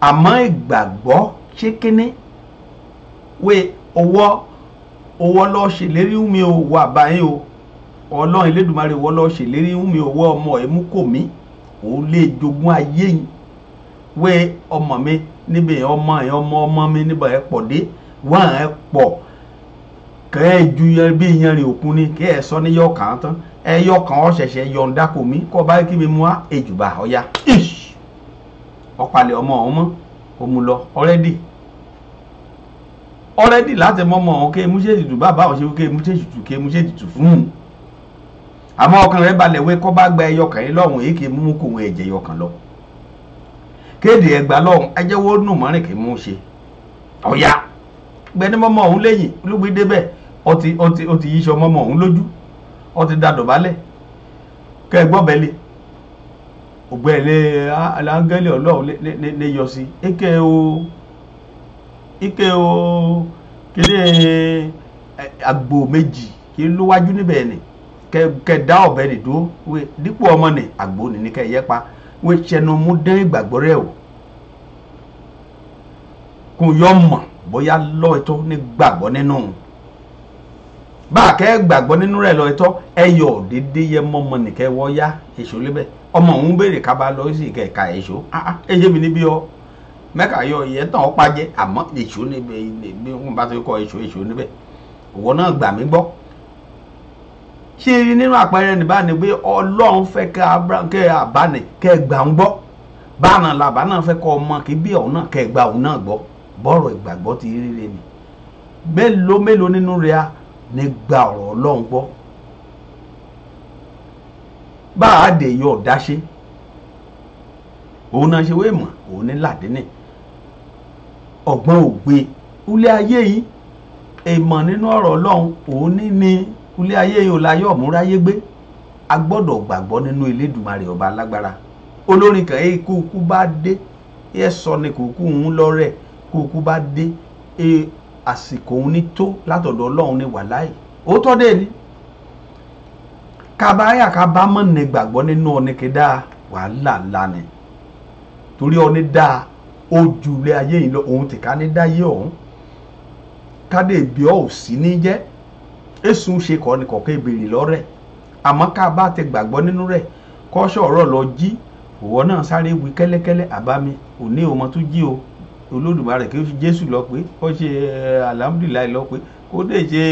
àmọ́ ìgbàgbọ́ ṣé kíní wé owó lọ ṣèlérí mi ò wà báyìí o ọlọ́run Elédùmarè wọ́ lọ ṣèlérí mi ò wọ́ ọmọ ẹ̀ mú kò mí òun lè jogún ayé yìí wé ọmọ mi níbi ọmọ mi níbẹ̀ ẹ̀ pọ̀ dé wọ́n ẹ̀ pọ̀ kẹ́ ẹ̀ ju bí yanrìn òkun ni kẹ́ ẹ̀ sọ ní yọkàn tán ẹ̀ yọkàn ọ̀ ṣẹ̀ṣẹ̀ yọ̀ǹda kò mí kọ́ bá kí mi mú wá èjùbà ọ̀ya ọ̀pàlẹ̀ ọmọ ọ̀hún mọ́ òmu lọ ọ̀rẹ́dì láti mọ́mọ́ ọ̀hún kí mú ṣètùtù bàbá ọ̀hún ṣe kí mú ṣètùtù fún un àmọ́ ọkàn rẹ̀ balẹ̀ wé kọ́ bá gba ẹyọkàn yìí lọ́hùn èyí kì í mú kòun ẹ̀jẹ̀ yọkàn lọ kéde ẹgbà lọ́hùn ẹjẹ́wó nù mọ́rin kì í mú ṣe ọ̀ya gbẹni mọ́mọ́ ọ̀hún lẹ́yìn olúgbé débẹ̀ ọtí yíṣọ mọ́mọ́ ọ̀hún lójú ọtí dadọ̀ balẹ̀ kẹ́ ẹ gbọ́ bẹ́lẹ̀ ògbẹ́lẹ̀ alángẹ́lẹ̀ ọlọ́run lè yọ sí ike o kéde àgbò méjì kí ló wájú níbẹ̀ ni kẹ dá ọ̀bẹ nì dúró wé dípò ọmọ nì àgbò nì ní kẹ yẹ pa wé ṣẹnu mú dán ìgbàgbọ́ rẹ o kò yọ mọ̀ bóyá lọ ẹ̀tọ́ ní gbàgbọ́ nínú bá a kẹ́ gbàgbọ́ nínú rẹ̀ lọ ẹ̀tọ́ ẹyọ dédé yẹ mọ́mọ nìkẹ́ wọ́ yá èso lébẹ̀ ọmọ òun béèrè ká bá lọ sí kẹ̀ka èso ẹyẹ mi níbí ọ mẹ́ka yọ ìyẹn tán ọ pàjẹ́ àmọ́ èso níbẹ̀ bí wọ́n bá tó kọ èso níbẹ̀ òwò náà gbà mí gbọ́ ṣe nínú àpẹẹrẹ nìbá ni pé ọlọ́run fẹ́ kẹ́ àbánì kẹ́ gbà ń gbọ́ báànà làbá náà fẹ́ kọ́ ọmọ kí bí ọ̀hún náà kẹ́ gbà òun náà gbọ́ bọ́rọ̀ ìgbàgbọ́ ti ríre ni mélòó nínú rẹ̀ á ní gba ọ̀rọ̀ ọlọ́run gbọ́ bá a dè yọ dáṣe òun náà ṣe wé mọ̀ òun ní làdínì ọgbọ́n ògbé ulé ayé yìí èèmọ̀ nínú ọ̀rọ̀ Ọlọ́run òun ní ulé ayé yìí ò láyọ̀ múráyé gbé a gbọ́dọ̀ gbàgbọ́ nínú Elédùmarè ọba alágbára olórin kan èyí kúkú bá dé ẹ sọ ni kúkú ń lọ́rẹ̀ kúkú bá dé àsìkò òun ní tó látọ̀dọ̀ Ọlọ́run ní wàláì ó tọ́ dé ni kábáyà kábámọ̀ ní gbàgbọ́ nínú ọ̀nìkẹ́dá wàhálà ńlá ni torí ọ̀nì dáa ojúlé ayé yìí lọ òun tìka ní dáyé ọ̀hún kádé ìbí ọ̀ ò sí ní jẹ́ èsùn ṣe kọ́ ni kọ̀ọ̀kan ìbèrè lọ́rẹ̀ àmọ́ ká bá ti gbàgbọ́ nínú rẹ̀ kọ́ṣọ́ ọ̀rọ̀ lọ jí òwò náà sáré wí kẹ́lẹ́kẹ́lẹ́ àbámi òní ọmọ tó jí o Olódùmarè kí ó fi Jésù lọ pé ó ṣe alhamdulilayi lọ pé kó dé ṣe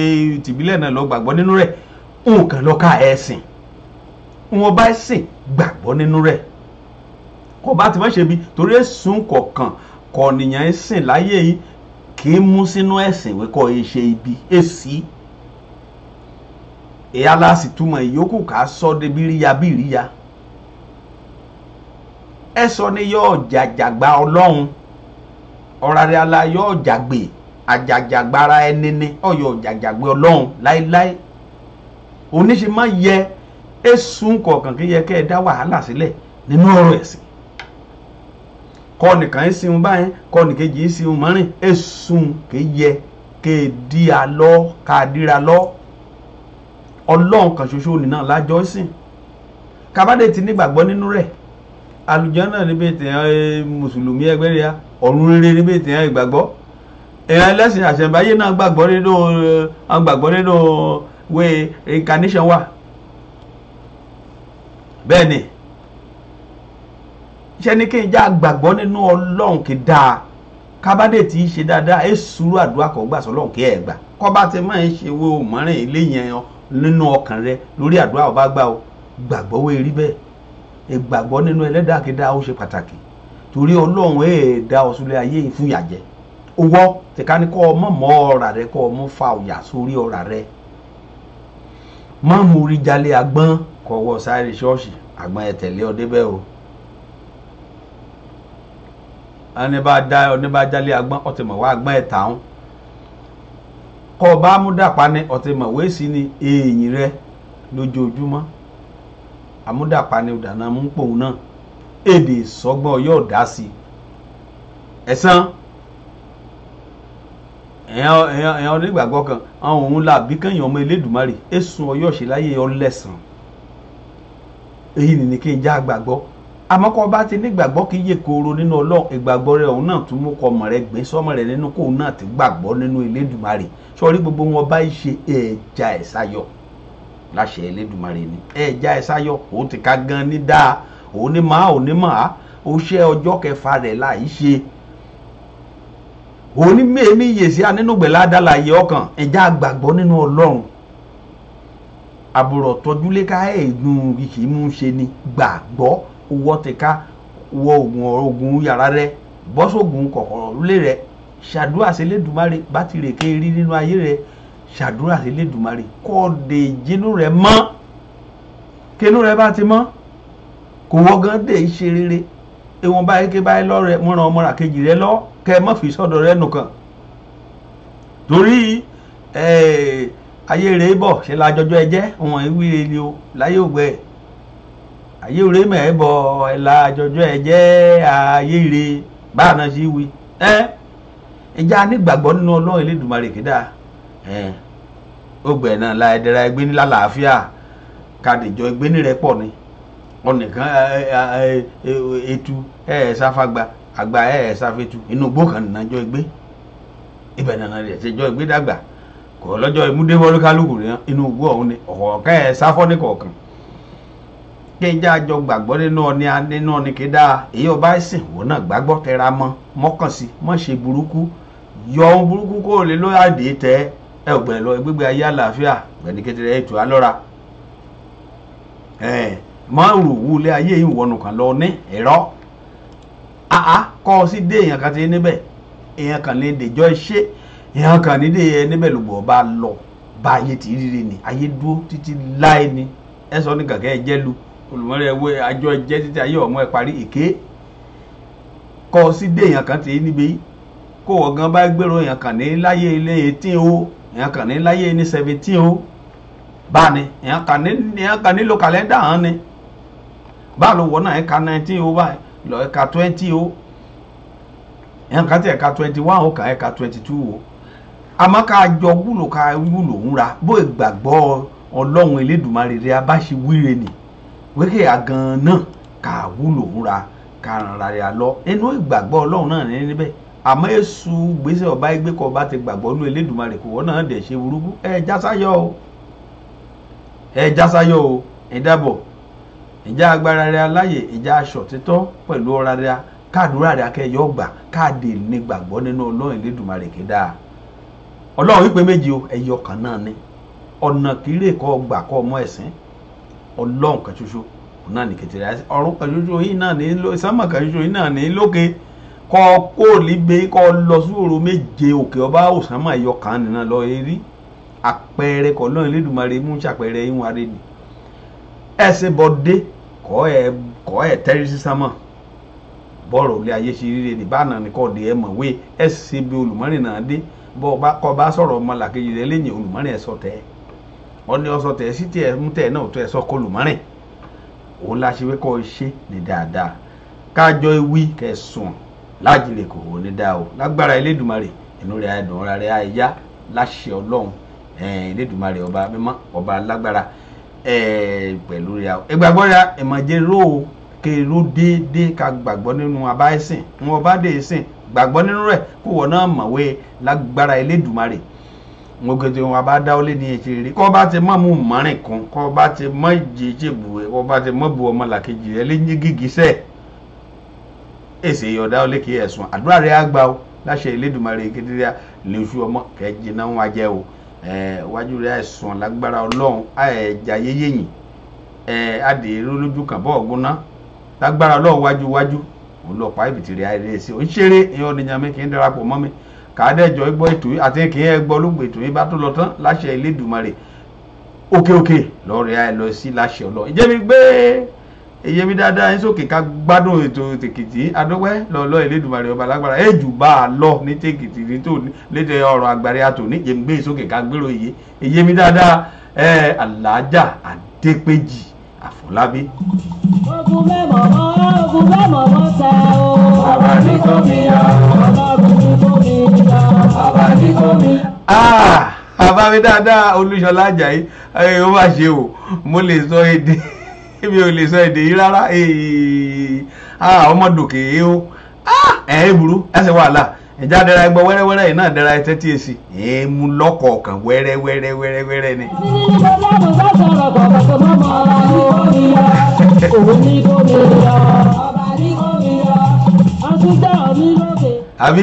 tìbílẹ̀ náà lọ gbàgbọ́ nínú rẹ̀ nǹkan lọ ká ẹ̀sìn wọn bá sìn gbàgbọ́ nínú rẹ̀ kó bá ti má ṣe bí torí èsùn kọ̀ọ̀kan kọ̀ọ̀nìyàn ẹ̀sìn láyé yìí kì í mú sínú ẹ̀sìn wíkọ́ iṣẹ́ ibi èsì èyí aláàsì túmọ̀ ìyókù ká sọ de bíríya bíríya ẹ sọ ni yóò jàjàgbá Ọlọ́run ọ̀ràrẹ̀ ala yóò jàgbé àjàjàgbára ẹni ní ọ̀yọ̀ jàjàgbé Ọlọ́run láéláé oníṣe má yẹ èsùn kọ̀ọ̀kan kí yẹ kẹ́ ẹ dá wàhálà sílẹ̀ nínú ọ̀rọ̀ ẹ̀sìn kọ́ nìkan ń sinmi báyìí kọ́ nìkejì ń sinmi mọ́rin èsùn kì í yẹ kẹ́ ẹ dí a lọ ká díra lọ Ọlọ́run kan ṣoṣo nìna lájọ́ sìn kábàdé ti nígbàgbọ́ nínú rẹ̀ àlùjánnà níbi tèèyàn mùsùlùmí ẹgbẹ́ rẹ̀ ọ̀run rere níbi tèèyàn ìgbàgbọ́ èèyàn ẹlẹ́sìn àṣẹ̀mbáyé náà gbàgbọ́ nínú way reincarnation wà bẹ́ẹ̀ ni iṣẹ́ ní kí n já gbàgbọ́ nínú Ọlọ́run kì í dáa kábàdé tí í ṣe dáadáa ẹ sùúrù àdúrà kọ́ gbà sọ́lọ́run kí ẹ gbà kọ́ bá ti máa ń ṣe wo mọ́rin ilé yẹn nínú ọkàn rẹ lórí àdúrà ọba gbà ó gbàgbọ́ wé rí bẹ́ẹ̀ ìgbàgbọ́ nínú ẹlẹ́dàá kí dáa ó ṣe pàtàkì torí Ọlọ́run dá ọ̀ṣunlẹ̀ ayé fún ìyàjẹ́ owó tẹ̀ka ní kọ́ ọmọ mọ́ ọ̀rà rẹ kọ́ ọmọ fa òyà sórí ọ̀rà rẹ má mú rí jalè àgbọn kọ̀wọ́ sáré ṣọ́ọ̀ṣì àgbọn ẹ̀ tẹ̀lé ọ débẹ̀ o ẹni bá jalè àgbọn ọ̀tẹ̀mọ̀ wá àgbọn ẹ̀ tàún kọ́ bá mú dàpá ní ọ̀tẹ̀mọ̀ wé sí ni èèyàn rẹ lójoojúmọ́ àmúdàpá ni ìdáná mú pòun náà èdè sọgbọ́n yóò dá sí ẹ̀sán èèyàn onígbàgbọ́ kan àwọn òun là bí kẹ́yìn ọmọ Elédùmarè èsùn ọyọ́ ṣe láyé ọlẹ́sàn èyí nìní kí n já gbàgbọ́ àmọ́ kọ́ bá ti nígbàgbọ́ kí yé koro nínú Ọlọ́run ìgbàgbọ́ rẹ̀ òun náà tún mú kọ́ ọmọ rẹ̀ gbé sọ́mọ rẹ̀ nínú kóun náà ti gbàgbọ́ nínú Elédùmarè sọrí gbogbo wọn bá ṣe ẹ̀ẹ́jà ẹ̀sáyọ̀ láṣẹ Elédùmarè ni ẹ̀ẹ́jà ẹ̀sáyọ̀ òun ti ká gan ní dáa òun ní máa òun ní máa ó ṣe ọjọ́ kẹfà rẹ̀ láì ṣe òun ní mẹ́ẹ̀mí yèsí anínúgbẹ̀lá dálàyé ọkàn ẹ̀já gbàgbọ́ nínú Ọlọ́run àbúrò tọ́júlé ká ẹ̀ẹ́dùn kìkì mú ṣe ni gbàgbọ́ owó ti ká wọ oògùn yàrá rẹ bọ́sọ̀gùn kọ̀kọ̀rọ̀ lé rẹ ṣàdúrà sí Elédùmarè bá ti rè ké rí nínú ayé rẹ ṣàdúrà sí Elédùmarè kọ́ de jínú rẹ mọ́ kínú rẹ bá ti mọ́ kò wọ́ gan dé ṣe rere ìwọ̀n báyìí ké báyìí lọ́ rẹ mọ́ràn ọmọ ràkejì rẹ lọ kẹ́ ẹ má fi sọ́dọ̀ rẹ nùkan torí ayé rẹ bọ̀ ṣe lájọjọ́ ẹjẹ́ wọn ìwé ni o láyé ògbẹ́ ayé rẹ mẹ́ẹ̀ bọ̀ ẹ̀ lájọjọ́ ẹjẹ́ ayé rẹ báà náà sí wí ìjà nígbàgbọ́ nínú Ọlọ́run Elédùmarè kídà ògbẹ́ náà la ẹ̀dẹ̀ra ẹgbẹ́ ní lálàáfíà kàdìjọ ẹgbẹ́ ní rẹ pọ̀ ni ọ̀nìkan etu sáfàgbà àgbà sáfẹ́tu inú igbó kan nìyànjọ́ ẹgbẹ́ ibẹ̀ nàná rẹ̀ ṣèjọ́ ẹgbẹ́ dàgbà kò lọ́jọ́ ìmúdéwọ́lú kálukú rẹ̀ inú igbó ọ̀hún ni ọ̀kọ̀ọ̀kẹ́ sáfọ́ ní kọ̀ọ̀kan kí n já àjọ gbàgbọ́ nínú ọ̀nì kéda èyí ọba ẹ̀sìn òun náà gbàgbọ́ tẹra mọ́ mọ́kànsí mọ́ ṣe burúkú yọ ohun burúkú kó lè lóyè àdé tẹ ẹ ọ̀gbẹ̀ lọ ẹgbẹ́gbẹ́ ayé àlàáfíà gbẹ̀ni kékeré ètò alọ́ra máa ń rò wúlé ayé ìwọ̀nù kan lọ ní ẹ̀rọ kọ́ ọ sí dé èèyàn kan ti níbẹ̀ èèyàn kan lè dèjọ́ iṣẹ́ èèyàn kan ní dé níbẹ̀ lùgbọ̀ bá lọ bá ayé tí rírì ni ayé dúró títí láì ní ẹ sọ ní kàkẹ́ ẹ jẹ́lu olùmọ̀rẹ́ ẹwẹ́ àjọ jẹ́ títí ayé ọmọ ẹ parí èké kọ́ sí dé èèyàn kan tí níbi kó ọ̀gán bá gbèrò èèyàn kan ní láyé ilé 18 o èèyàn kan ní láyé ní 17 o bá ní èèyàn kan nílò kàlẹ́ndà hàn ni bá ló wọ́n náà ẹ̀ka 19 o báyìí lọ ẹ̀ka 20 o èèyàn kan tí ẹ̀ka 21 o kà ẹ̀ka 22 o àmọ́ ká jọ wúlò ká wúlò ńra bó ìgbàgbọ́ ọlọ́run elédùnmarè rẹ̀ abáṣe wíre nì wíkẹ́ àgàn náà ká wúlò ńra ká ràn ra rẹ̀ lọ inú ìgbàgbọ́ ọlọ́run náà ní níbẹ̀ àmọ́ èṣù gbèsè ọba ẹgbẹ́ kọ́ bá ti gbàgbọ́ lú elédùnmarè kò wọ́n náà dẹ̀ ṣe burúkú ẹ jásayọ́ o ẹ dábọ̀ ìjà agbára rẹ̀ aláyè ìjà aṣọ títọ́ pẹ̀lú ọ̀rá rẹ̀ káàdúrà rẹ̀ akẹ́yọ̀ gbà káàdì ní gbàgbọ́ nínú ọlọ́run elédùnmarè kéda ọlọ́run wípé méjì o ẹyọ kan náà ni ọ̀nà kéré kọ́ gbà kọ́ ọmọ ẹ̀sìn ọlọ́run kan ṣoṣo náà ní kẹtẹrẹ àti ọ̀run kan ṣoṣo yìí náà ní sánmà kan ṣoṣo yìí náà ní lókè kọ́ kó líbe kọ́ lọ sí òru méje òkè ọba òsánmà ẹyọ kan nínú lọ erí àpẹẹrẹ kọ́ ọlọ́run elédùnmarè mú ṣàpẹẹrẹ yín wá rẹ ni ẹsẹ̀ bọ́dé kọ́ ẹ̀ tẹ́rí sí sánmà bọ́ọ̀rọ̀ ilé ayé ṣe ríre ní báàná ní kọ́ ọ̀dẹ ẹ̀ mọ̀wé ẹ̀sẹ̀ bí olùmọ́rin náà dé kọ́ bá sọ̀rọ̀ ọmọ làkejì rẹ̀ lẹ́yìn olùmọ́rin ẹ̀ sọ tẹ́ ọ ní ọsọ tẹ́ sí tí ẹ̀ mú tẹ́ náà tó ẹ̀ sọ kọ́ olùmọ́rin òun la ṣe wé kọ́ ṣe ní dáadáa kájọ ewì kẹsùn lájìlẹ̀ kò wò ní dáa o lágbára Elédùmarè inú rẹ̀ àìdùn ọ̀rá rẹ̀ àìyá láṣẹ Ọlọ́run Elédùmarè ọba mímọ́ ọba lágbára pẹ̀lú rẹ̀ ìgbàgbọ́ rẹ̀ ìmọ̀jẹ̀ ró kèrò déédéé ká gbàgbọ́ nínú abá ẹ̀sìn wọn bá dé ẹ̀sìn gbàgbọ́ nínú rẹ̀ kó wọ́n náà mọ̀wé lágbára Elédùmarè wọn gẹ́gẹ́ wọn bá dá ó lé ní ètò ìrírí kọ́ bá ti mọ́ mú mọ́rin kan kọ́ bá ti mọ́ ìjì ìjìbù ẹ̀ kọ́ bá ti mọ́ bu ọmọ làkejì rẹ̀ lé ní gígísẹ̀ èsì ìyọ̀dá ó lé kí ẹ̀sùn àdúrà rẹ̀ á gbà ó láṣẹ Elédùmarè kedere lè fi ọmọ kẹjì náà wá jẹ́ o wájú rẹ̀ àìsàn lágbára Ọlọ́run àẹ̀jà yéyéyìn adèrè lójú kan bọ́ ọ̀gbọ́n náà lágbára Ọlọ́run wájú olùọ̀pá ìbìtìrì àìrè sí òṣèré ìyẹn oníyàmí kì í darapọ̀ mọ́ mi kàádẹ́jọ́ gbọ́ ètò yìí àti kì í gbọ́ olóògbé ètò yìí bá tó lọ tán láṣẹ Elédùmarè òkè lọ́ọ̀rẹ́ àì lọ sí láṣẹ Ọlọ́run ìjẹ́ mi gbé èyí mi dáadáa yín sókè ká gbádùn ètò tèkìtì adọ́pẹ́ lọ́ọ̀lọ́ Elédùmarè ọba lágbára èjù bá a lọ ní tèkìtì ní tó lédè ọ̀rọ̀ àgbàrí àtò ní ìjẹ́ mi gbé sókè ká gbèrò èyí mi dáadáa Aláàjà Adépèjì Àfọlábí. Ogun mẹ́mọ̀ tẹ o. Bàbá ní kò mi yá. Ọlọ́run ní kò mi yá. Bàbá ní kò mi. Bàbá mi dáadáa Olúṣọlá Àjàyí ó bá ṣe o mo lè sọ èdè mi ò lè sọ èdè yìí rárá ọmọdòkè o burú ẹsẹ̀ wàhálà ìjà dẹ́ra ẹgbọ́ wẹ́rẹ́wẹ́rẹ́ yìí náà dẹ́ra ẹtẹ́ tí èsì mú lọ́kọ̀ọ̀kan wẹ́rẹ́wẹ́rẹ́ ni. àbí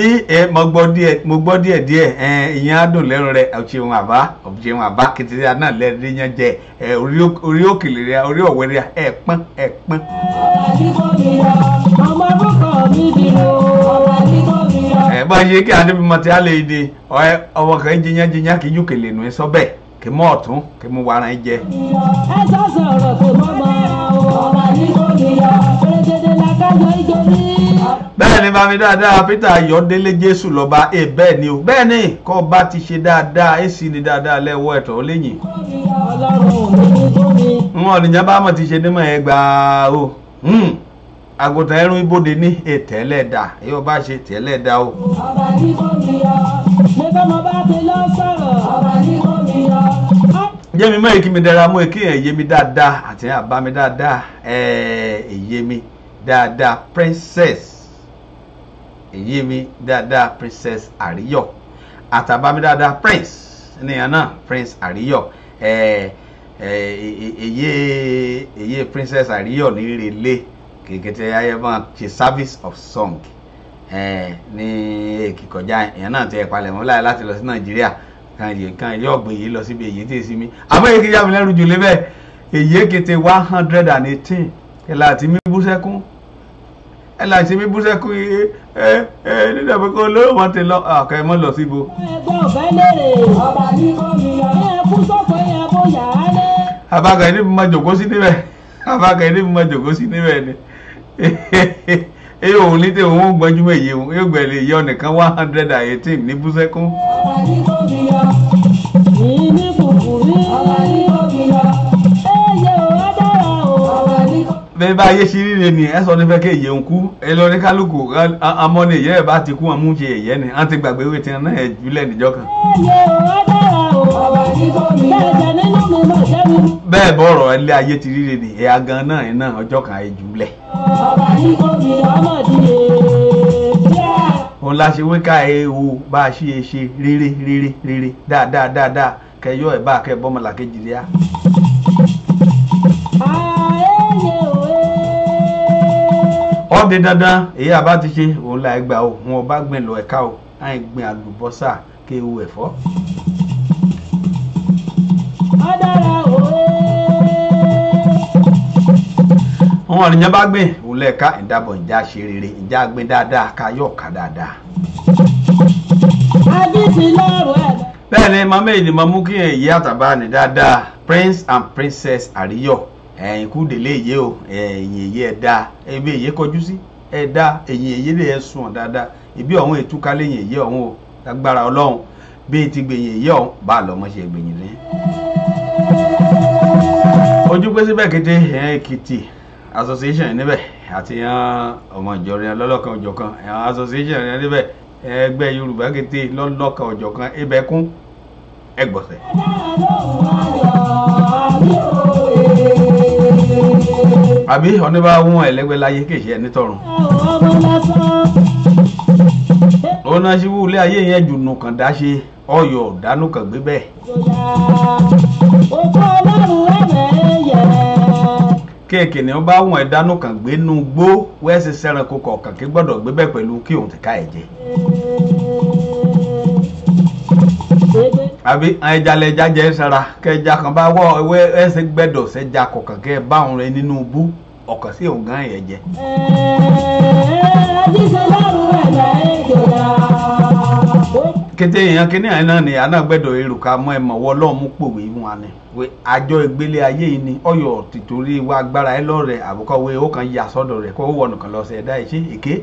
mo gbọ́ díẹ̀ ìyẹn á dùn lẹ́rù rẹ̀ ọ̀ṣẹ̀wọ̀n àbá kìtìrì náà lẹ́rìí yẹn jẹ orí òkèlè rẹ̀ orí ọ̀wẹ́ rẹ̀ ẹ̀pọ́n. ọmọ orúkọ mi dìrò ọba ní kò mi yọ. bá ṣe kí adébímọ tí a lè dé ọmọ kan jiyàn kì í yú kèlè nù sọ bẹ́ẹ̀ kì í mọ ọ̀tún kì í mú wàrà ẹ jẹ. ẹ sọ̀rọ̀ pé mọ́mọ́ ọba ní kò mi yọ pẹ̀lẹ́dẹ́dẹ́ la kájọ ìjọ ní. bẹ́ẹ̀ ni bá mi dáadáa Peter Ayọ̀délé Jésù lọ́ba bẹ́ẹ̀ ni o bẹ́ẹ̀ ni kọ́ bá ti ṣe dáadáa èsì ni dáadáa lẹ́wọ́ ẹ̀tọ́ lẹ́yìn. wọn nìyẹn bá mọ̀ ti ṣe nímọ̀ ẹ̀ gbà o àgùntàn ẹrún ibodè ní ètẹ́lẹ̀dà yóò bá ṣe tẹ́lẹ̀dà o. ọba ní kò mi yọ ṣé bá mo bá ti lọ sọ̀rọ̀ ọba ní kò mi yọ. yémi mọ́ èkí mi dára mú èkí ẹ̀ yémi dáadáa àti àbá mi dáadáa èyémi dáadáa princess èyémi dáadáa princess Àríyọ̀ àtàbá mi dáadáa prince nìyẹn náà prince Àríyọ̀ èyé princess Àríyọ̀ ní ìrèlè kìkìtì ayé máa ṣe service of song ní èkì kọjá èèyàn náà ti ẹ̀ palẹ̀ mọ́ láyé láti lọ sí Nàìjíríà kan ilé ọ̀gbìn yìí lọ síbi èyí tí èsì mi àmọ́ èyí kìí yá mi lẹ́rù jù lébẹ̀ èyí kété 118 ẹ̀là àti mi bú sẹ́kún ẹ̀là àti mi bú sẹ́kún nígbà pé kó lóò wọ́n ti lọ àkọ́ ẹ̀ mọ́ lọ síbo. ẹgbẹ́ ọ̀fẹ́ lérè ọba ní kò mi yọ ẹ kú sọ́kọ̀ yẹn kó yà á lé. àbákan ẹni máa jòkó sí níbẹ̀ abákẹ́ ní mo jòkó sí níbẹ̀ ni èyí òun ní tẹ̀ òun gbọ́njú mẹ́yẹ òun yóò gbẹ̀lẹ̀ yọ nìkan 118 ní búsẹ́kún. bẹ́ẹ̀ bá yé sí rírẹ ni ẹ sọ ní fẹ́ kí èyẹ ń kú ẹ lọ ní kálukú amọ́ ni èyẹ ẹ̀ bá ti kú wọn mú ṣe èyẹ ni á ti gbàgbé wé tiẹ̀ náà ẹ̀ jùlẹ̀ níjọ́ kan. bẹ́ẹ̀ bọ̀rọ̀ ilé ayé ti rírẹ ni ẹ̀yà gan náà ẹ̀ náà ọjọ́ kan ẹ̀ jùlẹ̀. òun la ṣe wíkà ẹ̀ o bá a ṣe é ṣe rere dáadáa kẹyọ ẹ̀ bá kẹ bọ́mọlà kejì rí a. ọdẹ dandan èyí àbá ti ṣe òun la ẹgbà o wọn bá gbìn lọ ẹ̀ka o àì gbìn àlùbọ́sà kéwu ẹ̀fọ́. wọn àníyàn bá gbìn òun lẹ́ẹ̀ka ìdábọ̀ ìjà ṣe rere ìjà gbìn dáadáa ká yọ̀ ká dáadáa. bẹ́ẹ̀ ni màmá èdè máa mú kí èyí àtàbá ní dáadáa Prince and Princess Àríyọ̀ ẹ̀yìn kú délé èyí o ẹ̀yìn èyí ẹ̀dá ẹbí èyí kọjú sí ẹ̀dá ẹ̀yìn èyí lè sùn dáadáa ibi ọ̀hún ètúká lẹ́yìn èyí ọ̀hún o lágbára Ọlọ́run bí ti gbẹ̀yìn èyí ọ̀hún bá lọ́mọ ṣe gbẹ̀yìn rẹ̀. ojú pé síbẹ̀ kété Èkìtì association níbẹ̀ àti ọmọ ìjọrin lọ́lọ́kan òjọ̀kan association níbẹ̀ ẹgbẹ́ Yorùbá kété lọ́lọ́kan òjọ̀kan ẹbẹ̀kún ẹgbọ̀sẹ̀. àbí ọ̀ní bá wọ́n ẹlẹ́gbẹ́ láyé kèṣe ẹni tọrùn. ó náà ṣíwú ilé ayé yẹn jù nù kàn dá ṣe ọyọ̀ dánú kàn gbé bẹ́ẹ̀. kéèkì ni wọ́n bá wọ́n ẹ̀ dánú kàn gbé nù gbó wẹ́ẹ́sì sẹ́ranko kọ̀ọ̀kan kí gbọ́dọ̀ gbé bẹ́ẹ̀ pẹ̀lú kí òun ti ká ẹ̀ jẹ. àbí ẹjalẹja jẹ sara kẹja kan bá wọ ẹwẹ ẹsẹ gbẹdọ sẹja kọkàn kẹ báwọn rẹ nínú bú ọkàn sí òun gan yẹn jẹ. kété èèyàn kíní àná ni àná gbẹdọ èrò ká mọ ẹmọ wọ Ọlọ́run mú pòwé wọn ni wẹ àjọ ìgbélé ayé yìí ni ọyọ tìtorí wa agbára ẹ lọrẹ àbúkọwé ó kàn yà sọ́dọ̀ rẹ kó wọ nìkan lọ sí ẹ̀dá ìṣe èké.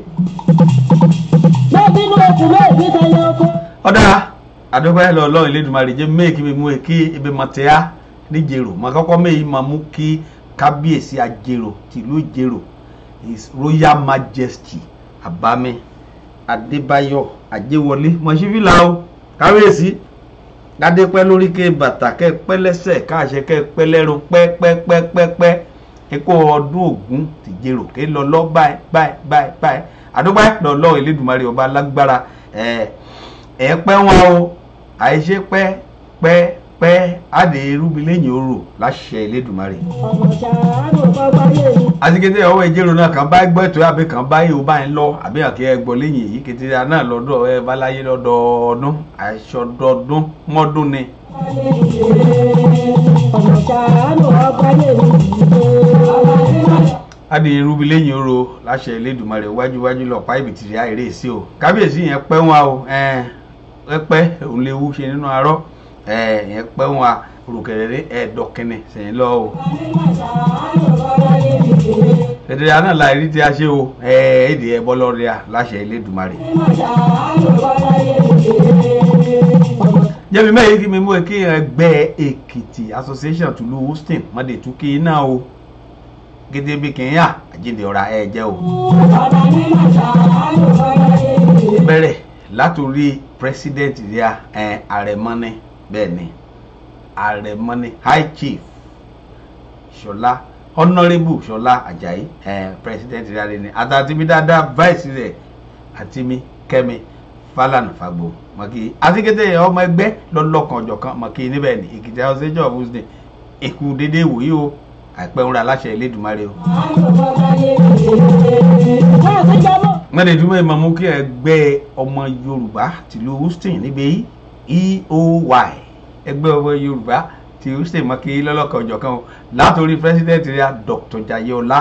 ọ̀dà adọ́gbẹ́ lọ lọ́wọ́ Elédùmarè jẹ́ méèkì mi mú kí ibi mọ̀tẹ́á níjèrò mà kọ́kọ́ méyì máa mú kí kábíyèsí àjèrò tìlú ìjèrò His Royal Majesty Àbámi Adébáyọ̀ Àjẹwọlé mọ̀ṣífìlà o kábíyèsí ládé pẹ́ lórí ké bàtà kẹ́ pẹ́ lẹ́sẹ̀ káàṣẹ kẹ́ pẹ́ lẹ́rù pẹ́pẹ́pẹ́pẹ́ ẹ̀kọ́ ọdún Ògún tìjèrò ké lọ lọ́ báyìí adọ́gbẹ́ lọ lọ́wọ́ Elédùmarè ọba lágbára ẹ̀ pẹ́ wọn o àìṣe pẹ́ àdè irúbi lẹ́yìn orò láṣẹ Elédùmarè. àti kété ọwọ́ ìjẹ́rò náà kàn bá gbọ́ ètò àbí kàn bá yóò bá ń lọ àbí àkẹ́ ẹgbọ́ lẹ́yìn èyí kété náà lọ́dọ̀ ẹ báláyé lọ́dọọdún àìṣọdọọdún mọ́dún ni. àdè irúbi lẹ́yìn orò láṣẹ Elédùmarè wájúwájú lọ́pàá ìbìtìrì àìrè sí o kábíyèsí yẹn pẹ́ wọn o pẹ́ òun lè wú ṣe nínú arọ́ yẹn pẹ́ wọn rùkẹ̀rẹ̀ ẹ̀ẹ́dọ̀kẹ́nẹ̀ sẹ́yìn lọ o. ẹ̀dẹ̀rẹ̀ àná láìrí tí a ṣe o èdè ẹ̀bọ́ lọ́rẹ́à láṣẹ Elédùmarè. jẹ́mi mẹ́rin kí mi mú kí ẹgbẹ́ Èkìtì association tùlú Houston mọ́dé tún kí iná o gẹ́gẹ́ bí kì í yà àjíǹde ọ̀rá ẹ̀ jẹ́ o. bẹ̀rẹ̀ látòrí president ria àrẹ̀mọ́ni bẹ́ẹ̀ ni àrẹ̀mọ́ni high chief Ṣọlá honourable Ṣọlá Àjàyí president ria ni àtàtìmí dáadáa vice rẹ̀ àtìmí Kẹ́mi Fálànà Fàgbò mọ̀kì àtikẹ́tẹ́ ọmọ ẹgbẹ́ lọ́lọ́kan ọ̀jọ̀kan mọ̀kì níbẹ̀ ni Èkìtì association of Houston èkú dédé wòye o àìpẹ́ ń ra aláṣẹ Elédùmarè o. mẹ́rin ìdúmọ̀ ìmọ̀ mú kí ẹgbẹ́ ọmọ Yorùbá tìlú Houston níbi EOY ẹgbẹ́ ọmọ Yorùbá ti Houston mọ́ kí lọ́lọ́kan ọ̀jọ̀kan o látòrí president rẹ̀ Dr. Jayeola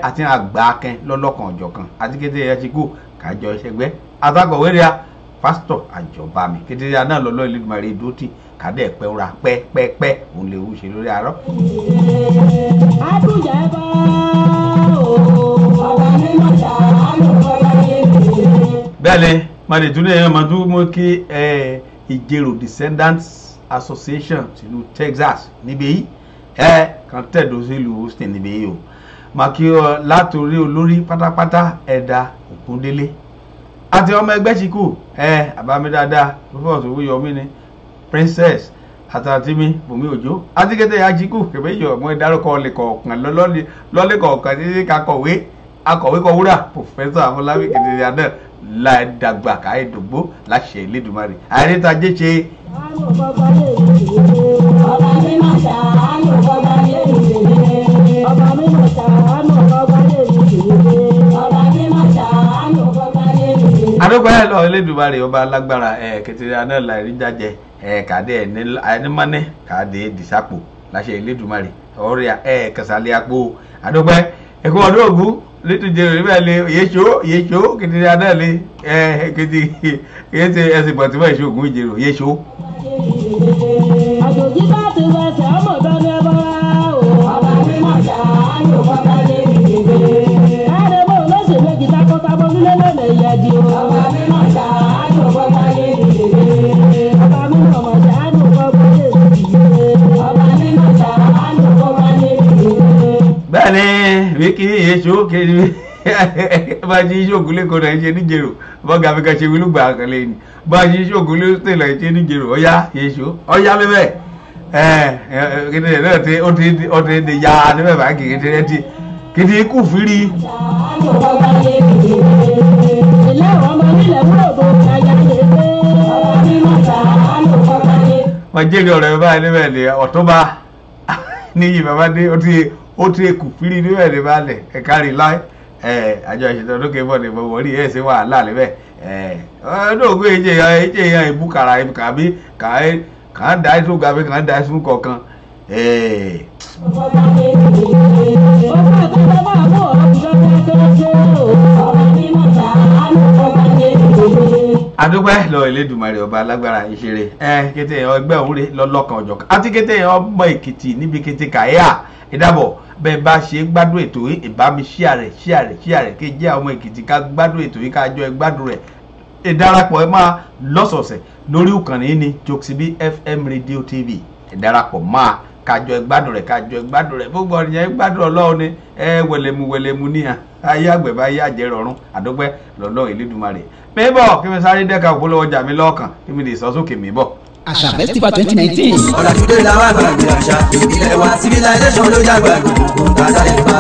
àti àgbà akẹ́ lọ́lọ́kan ọ̀jọ̀kan àti kété ẹ̀ ti kú kájọ ìṣẹ́gbẹ́ àtàkọ̀wé rẹ̀ pásítọ̀ Àjọbámi kedere náà lọ́lọ́ Elédùmarè dótì kàdé ẹ̀pẹ́ ra pẹ́pẹ́pẹ́ òun lè wú ṣe lórí arọ́. bẹ́ẹ̀ ni màdìtúndé yẹn máa dúró mọ́ kí Ìjẹ̀rò Descendants Association tìlú Texas níbí yìí kan tẹ̀dọ̀ sí ìlú Houston níbí yìí o máa kí ọ látòrí olórí pátápátá Ẹ̀dà Ògúndélé àti ọmọ ẹgbẹ́ ṣìkú àbámi dáadáa Rufus Owóyọmí ni Princess àtàtìmí Bùnmi Òjó àti kété ya ṣìkú kẹfẹ́ yọ ọmọ ìdárúkọ ọ̀lẹ́kọ̀ọ̀kan lọ́lẹ́kọ̀ọ̀kan títí kakọ̀wé Kọ̀wúrà Pòfẹ́sọ̀ Afọlábí kedere àná láìdàgbà káyédògbó láṣẹ Elédùmarè àìrètàjẹ́ ṣe. adúgbò ẹ lọ Elédùmarè ọba alágbára kedere àná láìrí jájẹ kàdé ẹnimánẹ kàdé dìsápò láṣẹ Elédùmarè ọrẹ kẹsàlẹ àpò adúgbò ẹkọ ọdún ògún létí Ìjẹ̀rò níbẹ̀ lé yéṣó kedere àná lé kété ẹsìn pọ̀tìmọ̀ ìṣògùn Ìjẹ̀rò yéṣó. àjòjì bá ti fẹsẹ̀ ọmọ ìdánilẹ́ bá o. ọba mímọ̀ ṣáájú ọba lè rí ìgbé. káàdé bò lóṣù méjì takọtabo nílé lónìí ìyẹ́dì o. ọba mímọ̀ ṣáájú ọba lè rí ìgbé. ọba mímọ̀ ṣáájú ọba lè rí ìgbé. ọba mímọ̀ ṣáájú ọba lè rí ìgbé. bẹ́ẹ̀ ni wíkì yéṣó kéde bá a ṣe ìṣògùn lẹ́kọ̀ọ́ náà ṣe níjẹ̀rò bọ́gà fi ká ṣe wílùgbà kan lẹ́yìn bá a ṣe ìṣògùn lẹ́sítẹ̀lẹ̀ ṣe níjẹ̀rò ọ̀yá yéṣó ọ̀yá bẹ́ẹ̀ kéde náà tí ó ti di ya níbẹ̀ bá kéde rẹ ti kéde kù fírí. ilé ọmọ nílẹ̀ wúlòdò ṣayá lè gbé. wọ́n jẹ́rìí ọ̀rọ̀ ẹ̀ báyìí níbẹ̀ ni Ọ̀túnba níyì bàbá dé ó ti kù fírí níbẹ̀ ní balẹ̀ ẹ̀ka rí láì àjọ ìṣètò lókè bọ̀ ní bọ̀wọ̀ rí ẹ̀ sí wàhálà níbẹ̀ ọdún ìjẹyàn ìbúkàrà kàbí kàn dá ètò gàbí kàn dá ẹ̀sùn kọ̀ọ̀kan. adúpẹ́ lọ Elédùmarè ọba alágbára ìṣeré kété ẹgbẹ́ òun rè lọ́lọ́kan ọ̀jọ̀kan àti kété ọmọ Èkìtì níbi kété kàyà ìdábọ̀ bẹ́ẹ̀ bá ṣe gbádùn ètò yìí ìbámi ṣíà rẹ̀ kí jẹ́ ọmọ Èkìtì ká gbádùn ètò yìí ká jọ ẹ gbádùn rẹ̀ ìdarapọ̀ ẹ máa lọ́sọ̀ọ̀sẹ̀ lórí ìkànnì yìí ní Jokesibi FM Radio TV ìdarapọ̀ máa kájọ ẹ gbádùn rẹ̀ gbogbo ọ̀nìyàn ẹ gbádùn Ọlọ́run ní wẹ̀lẹ̀mú ní ayé àgbẹ̀bá ayé àjẹrọ̀rùn àdúpẹ́ lọ́lọ́ Elédùmarè mẹ́bọ̀ kí mi sáré dẹ́ka òpólówó ọjà mi lọ́ọ̀kan kí mi lè sọ sókè mi bọ̀. Àṣà Festival 2019. ọ̀làjúdé làwọn àgbàgbé àṣà ìbílẹ̀ wa civilization ló jágbá gbogbo tàdá ìfà.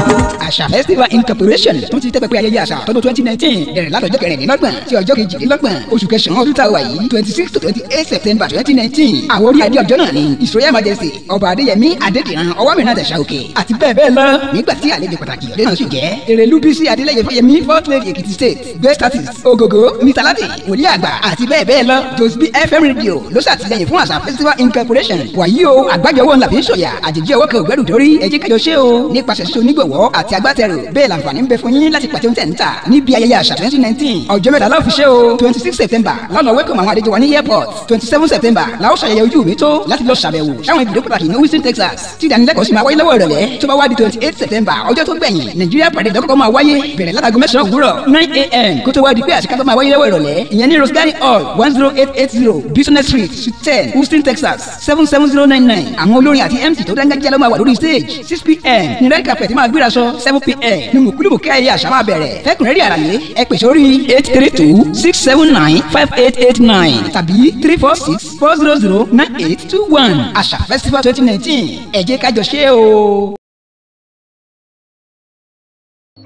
Àṣà Festival Incorporation tún ti tẹ́pẹ́pẹ́ ayẹyẹ àṣà tọdún 2019 bẹ̀rẹ̀ látọjọ́ kẹrìndínlọ́gbọ̀n sí ọjọ́ kejìlélọ́gbọ̀n oṣù kẹsàn-án ọdún táwa yìí 26 to 28 September 2019. àwọn orí adé ọjọ́ náà ni His Royal Majesty ọba Adéyẹmí Adédìran Ọwọ́mìrán Àjàṣà Òkè àti bẹ́ẹ̀ bẹ́ẹ̀ lọ. nígbà tí àlejò pàtàkì ọdẹ náà sì jẹ́ Èrèlú Bísí Adélẹ́yẹ Fáyẹmí Fourth Lady Èkìtì State Guest Artist Ògògó Mr. Lati wòlíì àgbà àti bẹ́ẹ̀ bẹ́ẹ̀ lọ. Jokesibi FM Radio ló ṣàtìlẹ́yìn fún Àṣà Festival Incorporation. wàyí o àgbájọ owó ńlá fi ń sọ̀yà àjèjì ọwọ́ kan ògbẹ́rù dórí ẹ jẹ́ ká jọ ṣe o. nípasẹ̀ ṣíṣe onígbọ̀wọ́ àti agbátẹrù bẹ́ẹ̀ làǹfààní ń bẹ fún yín láti pàtẹ oúnjẹ níta níbi ayẹyẹ àṣà 2019. ọjọ́ mẹ́ta láò fi ṣe o. 26 September lọ́nà wẹ́kọ̀mù àwọn àlejò wa ní airport. 27 September làó ṣàyẹyẹ ojú mi tó láti lọ ṣàbẹ̀wò sáwọn ibùdó pàtàkì ní Houston Texas tí ìdánilẹ́kọ̀ọ́ sì máa wáyé lọ́wọ́ ìrọ̀lẹ́ tó bá wá di 28 September ọjọ́ tó gbẹ̀yìn Nigeria Parade lọ́kọ̀ọ́ máa wáyé bẹ̀rẹ̀ látago 9 òwúrọ̀ 9 a.m. kó tó wá di pé àṣekágbá máa wáyé lọ́wọ́ ìrọ̀lẹ́ ìyẹn ní Rose Garden Hall 10880 Business Street Suite 10 Houston Texas 77099. àwọn olórin àti MC tó dáńgájíá ló máa wà lórí stage 6 p.m. ní red carpet máa gbéra sọ 7 p.m. ní mùkúlùmùkẹ́ ayẹyẹ àṣà máa bẹ̀rẹ̀ fẹ́kùnrẹ́rì àlàyé ẹ pè sórí 832-679-5889 tàbí 346-400-9821. Àṣà Festival 2019 ẹ jẹ́ ká jọ ṣe o.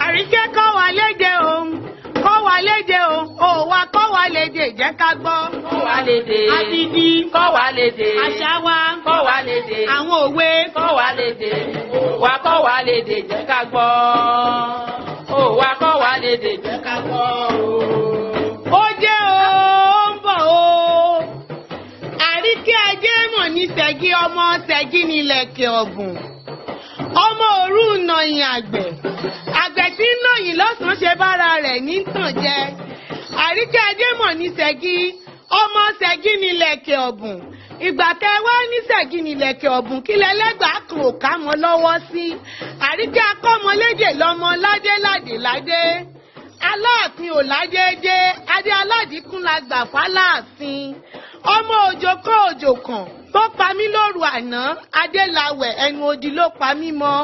Àríkẹ́ kọ́ wa léde o kọ́ wa léde o wa kọ́ wa léde jẹ́ ká gbọ́. kọ́ wa léde. Àdìdì kọ́ wa léde. àṣà wa kọ́ wa léde. àwọn òwe kọ́ wa léde. wa kọ́ wa léde jẹ́ ká gbọ́. wa kọ́ wa léde jẹ́ ká gbọ́. ó jẹ́ o ó ń bọ̀ o. Àríkẹ́ ajé mọ̀ ní Ṣẹ̀gí ọmọ Ṣẹ̀gí nílẹ̀kẹ̀ ọ̀bùn. ọmọ òru nàyìn àgbẹ̀ tí ń nàyìn lọ́sàn-án ṣe bára rẹ̀ ní tàn jẹ. Àríkẹ́ ajé mọ̀ ní Ṣẹ̀gí ọmọ Ṣẹ̀gínilẹ̀kẹ̀ Ọ̀bùn ìgbà tẹ wá ní Ṣẹ̀gínilẹ̀kẹ̀ Ọ̀bùn kí lẹ́lẹ́gbàá kan ò ká mọ́ lọ́wọ́ sí Àríkẹ́ akọ́mọlédè lọ́mọ ládé Aláàfin ò ládéédé adé aládìkún la gbà fáláàfin ọmọ òjò kọ́ òjò kan tó pa mí lóru àná Adélawẹ̀ ẹnu odi ló pa mí mọ́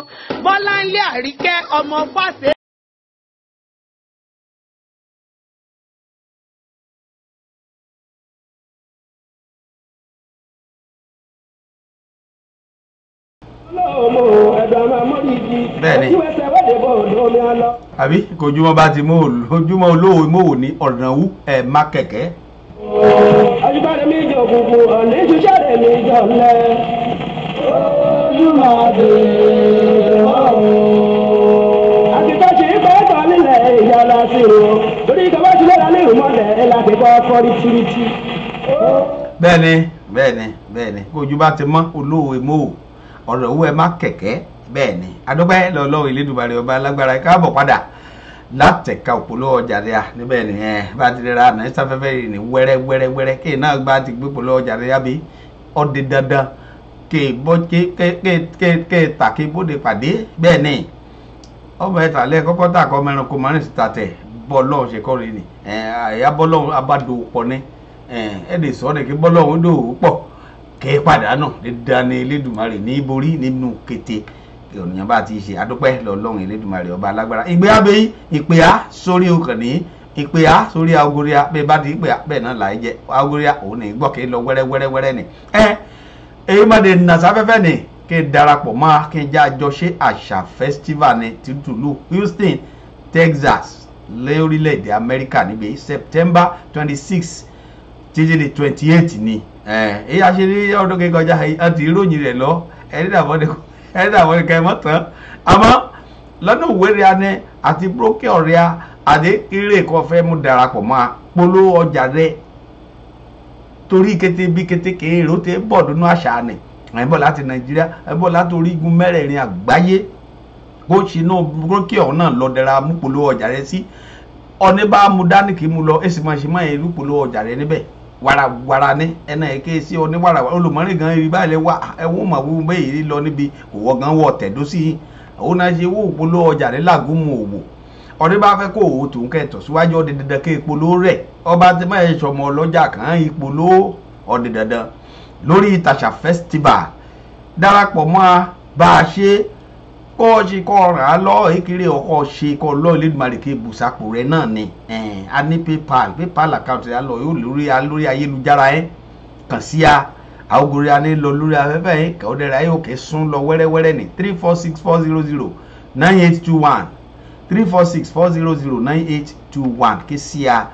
Bọ́láńlé Àríkẹ́ ọmọ Fáṣe. bẹ́ẹ̀ni àbí kojúmọ́ bá ti ojúmọ́ olówó mòwò ní ọ̀nàwú ẹ̀ má kẹ̀kẹ́. Ajibade mi jọ gbogbo ọ̀nà ìṣiṣẹ́ rẹ̀ mi jọ lẹ̀. Ojúmọ́ àdé ọ̀hún. Àtìkọ́ ṣe é bẹ́ẹ̀ tọ́ nílẹ̀ ìyá lásìrò. Torí ìjọba ti lọ́la ní ìrùmọ̀lẹ̀ ẹ̀ láti kọ́ kọ́rí tìrìtì. bẹ́ẹ̀ni kojú bá ti mọ́ olówó mòwò ọ̀nàwú ẹ̀ má kẹ̀kẹ́ bẹ́ẹ̀ni adúpẹ́ lọ́lọ́run Elédùmarè ọba alágbára káàbọ̀ padà látẹ̀ka òpólówó ọjà rẹ̀ níbẹ̀ ni bá ti rẹ̀ àná sáfẹ́fẹ́ rẹ̀ ní wẹ́rẹ́wẹ́rẹ́ kí náà gbá ti gbé òpólówó ọjà rẹ̀ yábí ọdẹ dandan kí tàkì bóde pàdé bẹ́ẹ̀ ni ọmọ ẹ̀ta lẹ́ kọ́kọ́ tà kọ́ mẹ́rin kó mọ́rin sí tàtẹ̀ bọ́ọ̀lọ́hún ṣe kọ́ rẹ̀ ni ẹ̀yà bọ́ọ̀lọ́hún abádò pọ̀ ní ẹ̀ẹ́dẹ̀ sọ́ọ́dẹ̀ kí bọ́ọ̀lọ́hún dò pọ̀ kí pàdánù dídá ní Elédùmarè ní borí nínú kété ènìyàn bá ti ṣe adúpẹ́ lọ́lọ́run Elédùmarè ọba alágbára ìpè á sórí ọkàn ní ìpè á sórí agoria bẹ́ẹ̀ bá ti ìpè á bẹ́ẹ̀ náà láì jẹ́ agoria òun ní gbọ́ kí lọ wẹ́rẹ́wẹ́rẹ́ ni èyí má de nàṣàfẹ́fẹ́ ni kí darapọ̀ mọ́ kí já jọ ṣe àṣà festival ní tìtùlù Houston Texas lórílẹ̀‐èdè Amẹ́ríkà níbi September 26 títí di 28 ni èyí àṣírí ọdún kíkọjá àti ìròyìn rẹ̀ lọ ẹ̀ẹ́dàwọ̀ ẹ̀kẹ́ mọ́ tán àmọ́ lọ́nà òwúrẹ́ ani àti brókẹ́ ọ̀rẹ́ àdé eré kan fẹ́ mú darapọ̀ mọ́ polówó ọjà rẹ̀ torí kété bí kété kéèrò tẹ́ bọ̀ dúnú àṣà ni ẹ̀ bọ̀ láti Nàìjíríà ẹ̀ bọ̀ láti orígun mẹ́rẹ̀ẹ̀rin àgbáyé bó ṣe náà brókẹ́ ọ̀hún náà lọ dẹra mú polówó ọjà rẹ̀ sí ọ̀ní bá mú dání kì í mú lọ èsì máa ṣe máa yẹ irú polówó ọjà rẹ̀ níbẹ̀ warawara ní ẹnà èké sí oníwàràwà olùmọ̀rin gan ibi báyìí wá ẹ̀wọ̀n màwú bẹ́ẹ̀ lọ níbi òwò gan wọ̀ tẹ̀dó sí i òun náà ṣe owó òpolówó ọjà rẹ̀ làgùnmu òwò ọdún bá fẹ́ kó òwò tó ń kẹtọ̀ síwájú ọdẹ dandan kí ìpolówó rẹ̀ ọba tí máa ń sọmọ ọlọ́jà kan ìpolówó ọdẹ dandan lórí tàṣà festival darapọ̀ mọ́ bá a ṣe kọ́ ṣe kọ́ ràn án lọ èkéré ọkọ̀ ṣe kọ́ lọ Elédùmarè kí ibùsàpò rẹ̀ náà ni a ní PayPal account rẹ̀ lọ yóò lórí ayélujára kàn sí a àwògòrè a ní lọ lórí afẹ́fẹ́ kẹ́ọ́dẹ́rẹ́ ayé òkè sún lọ wẹ́rẹ́wẹ́rẹ́ ní 346-400-9821 346-400-9821 kí sí a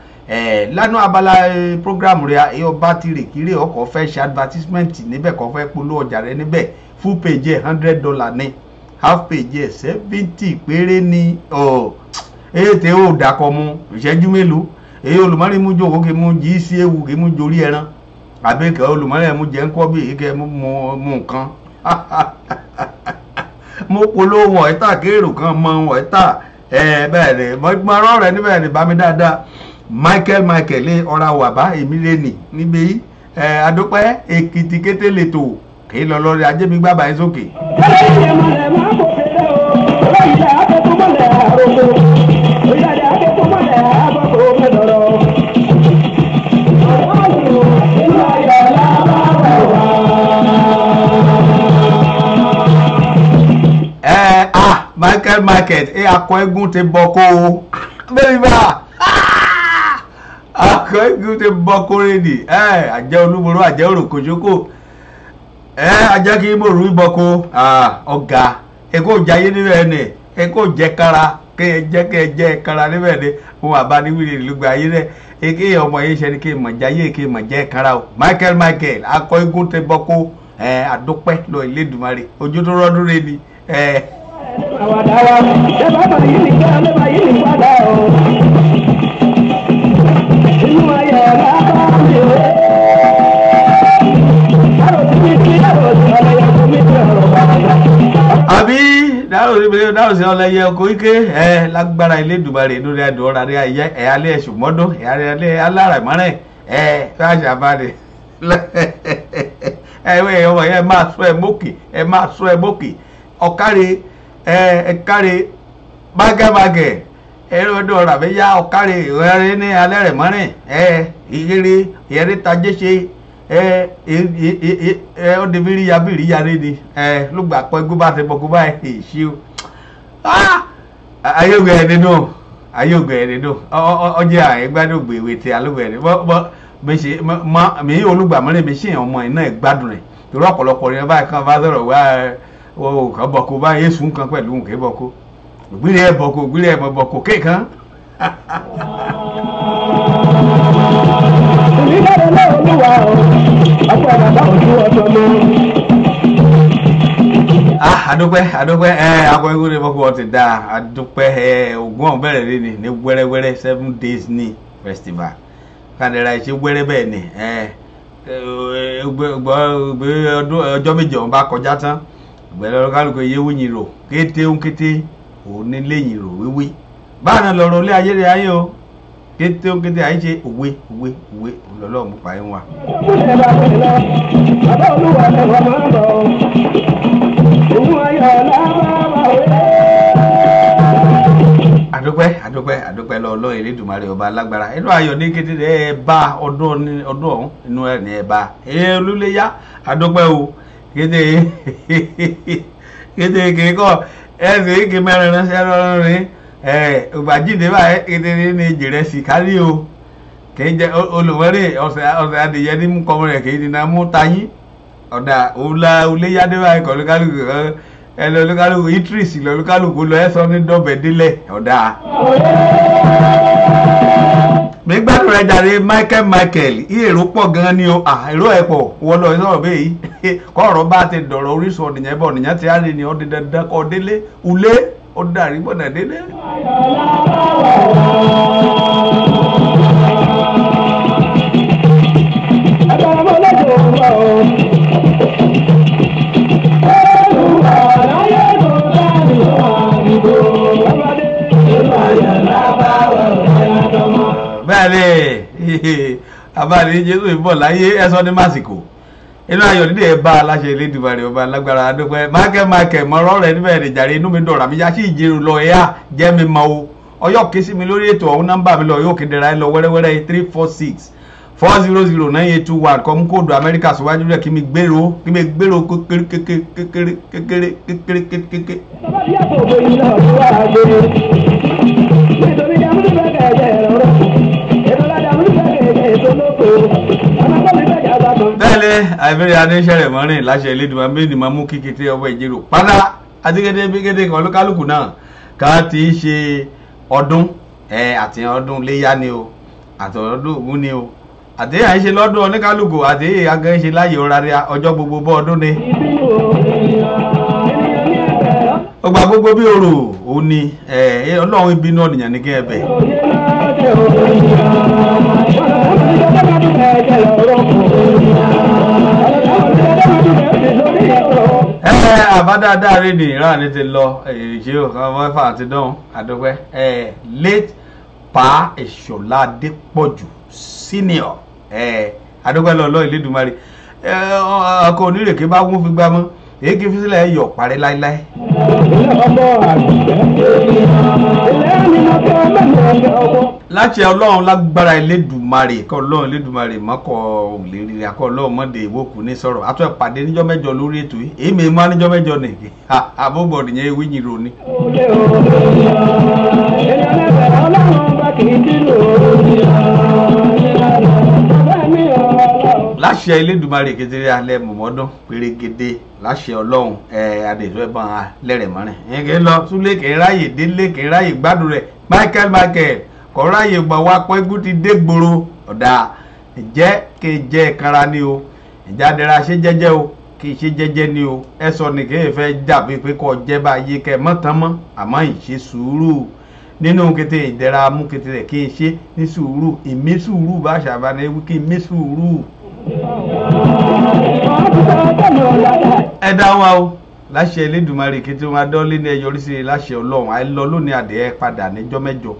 lánàá abala program rẹ̀ ẹ̀yọ́ bá ti rè kiri ọkọ̀ fẹ́ ṣe advertisement níbẹ̀ kọ́ fẹ́ polówó ọjà rẹ̀ níbẹ̀ full page $100 ní half page 70 péré ní ètè ó dàkọ mu ìṣẹ́jú mélòó èyí olùmọ́rin mú jòkó kí mú jí sí ewu kí mú jorí ẹran àbíkẹ́ olùmọ́rin mú jẹ́ ń kọ́ bí ìkẹ́ mú nǹkan mo polówó ọ̀ẹ́ta kéèrò kan mọ ọ̀ẹ́ta bẹ́ẹ̀ ni mọ̀rọ̀ rẹ̀ níbẹ̀ ni bá mi dáadáa Michael lé ọ̀rá wàbá èmi lé nì níbi yìí adúpẹ́ Èkìtì kété lètò kì í lọ lọ́rí ajé mi gbábàá yín sókè. Michael akọ egun ti bọ kó o bẹ́ẹ̀ bá akọ egun ti bọ kó rẹ̀ ni àjẹ́ olúboró àjẹ́ òròkòjókò ajá kí mo rú ibọ̀ kó ọ̀gá ẹ̀kọ́ jayé níbẹ̀ ni ẹ̀kọ́ jẹ́ kára kẹ́ kára níbẹ̀ ni mo wà bá níwìrì lùgbà ayé rẹ̀ èké ọmọ yìí ṣe ni kí mọ̀ jayé kí mọ̀ jẹ́ kára o Michael akọ egun ti bọ kó àdúpẹ́ lọ Elédùmarè ojú tó rọ́dún rẹ̀ ni. Àwàdà wa ṣe bàbá yìí nìkan ló bá yìí padà o. Inú ayọ̀ lábá mi o. Àbí dáhùn sí ọlẹ́yẹ ọkọ̀ ike lágbára Elédùmarè lórí àdùn ọ̀rọ̀ àrí ayẹ ẹ̀yálẹ̀ ẹ̀ṣùmọ́dún ẹ̀yálẹ̀ aláràmọ́rẹ̀ fáṣà bá ní ẹwẹ́ ọmọ yẹn máa sọ ẹ mókè ọ̀kárẹ̀ ẹ̀kárẹ̀ mágẹ́mágẹ́ ẹ̀rọ ọdún ọ̀rọ̀ àbẹ́yá ọ̀kárẹ̀ ìrẹ́rẹ́ ní alẹ́ rẹ̀ mọ́rin ìyẹ́rẹ́ tajé ṣe ọdẹ bíríyá rẹ ni ló gbà pọ̀ ẹgbẹ́ bá ti bọ̀ kó báyìí ṣe o ayélujára ẹni dùn ọjọ́ àìgbádùn gbèwé tí alógbèrè mi olùgbàmọ́lẹ̀ mi ṣe ọmọ iná ìgbádùn rẹ̀ torí ọ̀pọ̀lọpọ̀ rẹ̀ báyìí kan bá sọ̀rọ̀ wá kàn bọ̀kọ̀ bá yéṣu nǹkan pẹ̀lú nǹkan bọ̀kọ̀ ògbìrì ẹ̀ bọ̀kọ̀ kéèkan. ìbílẹ̀ náà olúwa ọ̀pọ̀ bàbá òjú ọjọ́ mọ́. Adúpẹ́ akọ ewu ni bọ́kú ọtí dáa adúpẹ́ ogun ọ̀hún bẹ̀rẹ̀ rí ni ní wẹ́rẹ́wẹ́rẹ́ 7 days ní festival kàdéra ìṣe wẹ́rẹ́ bẹ́ẹ̀ ni ọjọ́ méje ọ̀hún bá kọjá tán ìgbẹ́lẹ́ kálukú iye wíyìn rò kété òní léyìn rò wíwí báà lọ́rọ̀ ilé ayé rẹ̀ ayé o kété àyè ṣe òwe lọ́lọ́ọ̀ mú pààyàn wa. Adúpẹ́ lọ́ọ́ Elédùmarè ọba alágbára inú ayọ̀ ní kété ẹ bá ọdún ọ̀hún inú ẹ̀ ní ẹ bá olúléyá adúpẹ́ o kété kékọ́ ẹ̀sìn kí mẹ́rin ránṣẹ́ lọ́rùn ògbàjídé báyìí kété ní jìrẹsì kárí o kì í jẹ olùwẹ́rẹ́ ọ̀sẹ̀ adìyẹ ní mú kọ́mọ rẹ̀ kì í dínà mú tayín ọ̀dà olúléyádé báyìí kọ́ lókàlùkù ẹlẹ olúkálùkù idris lọ olúkálùkù lọ ẹ sọ ní dọbẹ délẹ ọdá. mi gbádùn rẹ jàre michael èrò pọ̀ gan ni o èrò ẹ pọ̀ wọ́n lọ sọ̀rọ̀ bẹ́ẹ̀ yìí kọ́ọ̀rọ̀ bá ti dọ̀rọ̀ orísun ọ̀nìyàn bọ̀ ọ̀nìyàn ti á rí ni ọdún dandan kọ́ délé ulé ó dàrí gbọ́dọ̀ délé. bẹ́ẹ̀ni abáàlì jésù ìbọ̀ láyé ẹ̀sọ́ ní màsìkò inú ayọ̀ nídìí ẹ̀ bá aláṣẹ Elédùmarè ọba alágbára adúpẹ́ mákẹ́ mọ́rọ́ rẹ̀ níbẹ̀ rẹ̀ jàre inú mi dọ̀rọ̀ àbíyá sí ìjẹun lọ ẹ̀yà jẹ́ mi mọ́ o ọyọ́ ké sí mi lórí ètò ọ̀hún nọ́mbà mi lọ yóò kéde ra ẹ lọ wẹ́rẹ́wẹ́rẹ́ 346-400-9821 kọ́ mú kóòdù Amẹ́ríkà síwájú rẹ̀ kí mi gbèrò kékeré. bẹ́ẹ̀ni àìbẹ̀rẹ̀ adéṣẹ́rẹ̀ mọ́rin láṣẹ Elédùmarè méjì máa mú kíkété ọwọ́ ìjírò pátá àtikẹ́tẹ́ bíkété kan olúkálùkù náà ká ti ṣe ọdún àti ọdún léyá ni o àti ọdún ògún ni o àti àìṣe lọ́dún oníkálùkù àti agẹ́ṣe láyé ọ̀rárẹ̀ ọjọ́ gbogbo bọ́ ọdún ni. ọgbà gbogbo bí orò òun ni ọlọ́run ibi náà nìyàn ní kí ẹ bẹ̀. Àbádáadáa rí ni ìran ní ti lọ ìṣe ọ̀kan mẹ́fà àti dán àdúpẹ́ late pa Ìṣọ̀lá Adépọ̀jù senior àdúpẹ́ lọ́ọ́ Elédùmarè ọkọ̀ onírèké bá wọ́n fi gbá mọ́ èyí kí físílẹ̀ yọ̀ parí láíláí. láti ọlọ́run lágbára Elédùmarè kọ́ ọlọ́run Elédùmarè mọ́kọ́ òlérí akọ́ ọlọ́run mọ́dé ìwókù ní sọ̀rọ̀ àtọ́ ìpàdé níjọ́ mẹ́jọ lórí ètò yìí èyí mi máa níjọ́ mẹ́jọ nìyí àbúgbò nìyẹn ewé yìí rò ní. láṣẹ Elédùmarè kékeré alẹ́ mọ̀mọ́dún pérégedé láṣẹ ọlọ́run adètò ẹ̀bọ̀n lẹ́rẹ̀ mọ́rin ẹ̀kẹ́ lọ súlé kẹ́ráyè délé kẹ́ráyè gbádùn rẹ̀ Michael kọ́ráyè gbà wá pẹ́gú ti dé gbòòrò ọ̀dà ìjẹ́ kéjẹ́ kanra ni o ìjádẹ́ra ṣe jẹ́jẹ́ o kì í ṣe jẹ́jẹ́ ni o ẹ sọ ní kéè fẹ́ dàbí pé kọ́ jẹ́ báyé kẹ́ mọ́tán mọ́ àmọ́ ìṣe sùúrù nínú kété ìdẹ́ra mú kété rẹ̀ kí n ṣe ní sùúrù ìmí sùúrù bá ṣàbáná ewu kí n mí sùúrù. ẹ dá wa o láṣẹ Elédùmarè kété wọn adọ́lé ní ẹyọ oríṣiríṣi láṣẹ ọlọ́run àìlọ lónìí àdé ẹ padà níjọ́ mẹ́jọ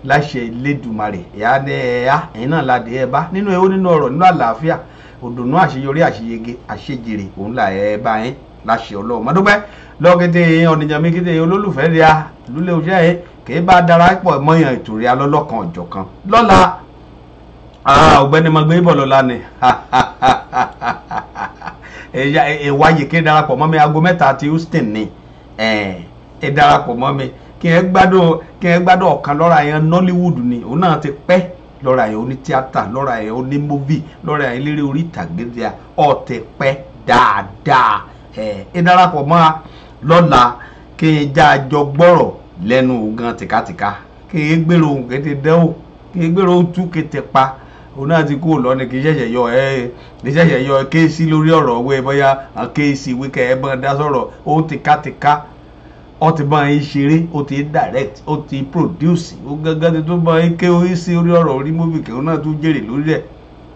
láṣẹ Elédùmarè ìyá ní ẹ̀yà ẹ̀yin náà ládé ẹ bá nínú ewu nínú ọ̀rọ̀ nínú àlàáfíà òdùnnú àṣeyọrí àṣeyege àṣejèrè òun là ẹ bá yín láṣẹ Ọlọ́run mọ́dúpẹ́ lọ́gẹ́dẹ́ ọ̀nìyànmí kéde olólùfẹ́ rẹ̀ a lúlẹ̀ òṣè ẹ̀ kì í bá darapọ̀ mọ́yàn ètò rẹ̀ alọ́lọ́kan ọ̀jọ̀kan lọ́la ọ̀gbẹ́ni mọ̀gbẹ́ ìbọ̀ lọ́la ni ìwáyé kí n darapọ̀ mọ́ mi aago 3 ti Houston ni ẹ darapọ̀ mọ́ mi kí ẹ gbádùn ọ̀kan lọ́ra yẹn Nollywood ni òun náà ti pẹ́ lọ́ra yẹn oní tíátà lọ́ra yẹn oní móvì lọ́ra yẹn eléré orí ìtàgé díà ọ̀ ti pẹ́ dáadáa ẹ darapọ̀ mọ́ a lọ́la kí n já àjọ gbọ́rọ̀ lẹ́nu gan tìkátìká kí n gbèrò ohun kété dẹ́wò kí n gbèrò ohun tú kété pa òun náà ti kú lọ ni kì í ṣẹ̀ṣẹ̀ yọ kéésì lórí ọ̀rọ̀ owó bóyá kéésì wíkẹ́ ẹ bọ́n dá sọ̀rọ̀ ohun tìkátìká ó ti bá yín ṣeré ó ti direct ó ti produce ó gángan tó bá yín ké orí sí orí ọ̀rọ̀ orí móbì kí òun náà tún jèrè lórí rẹ̀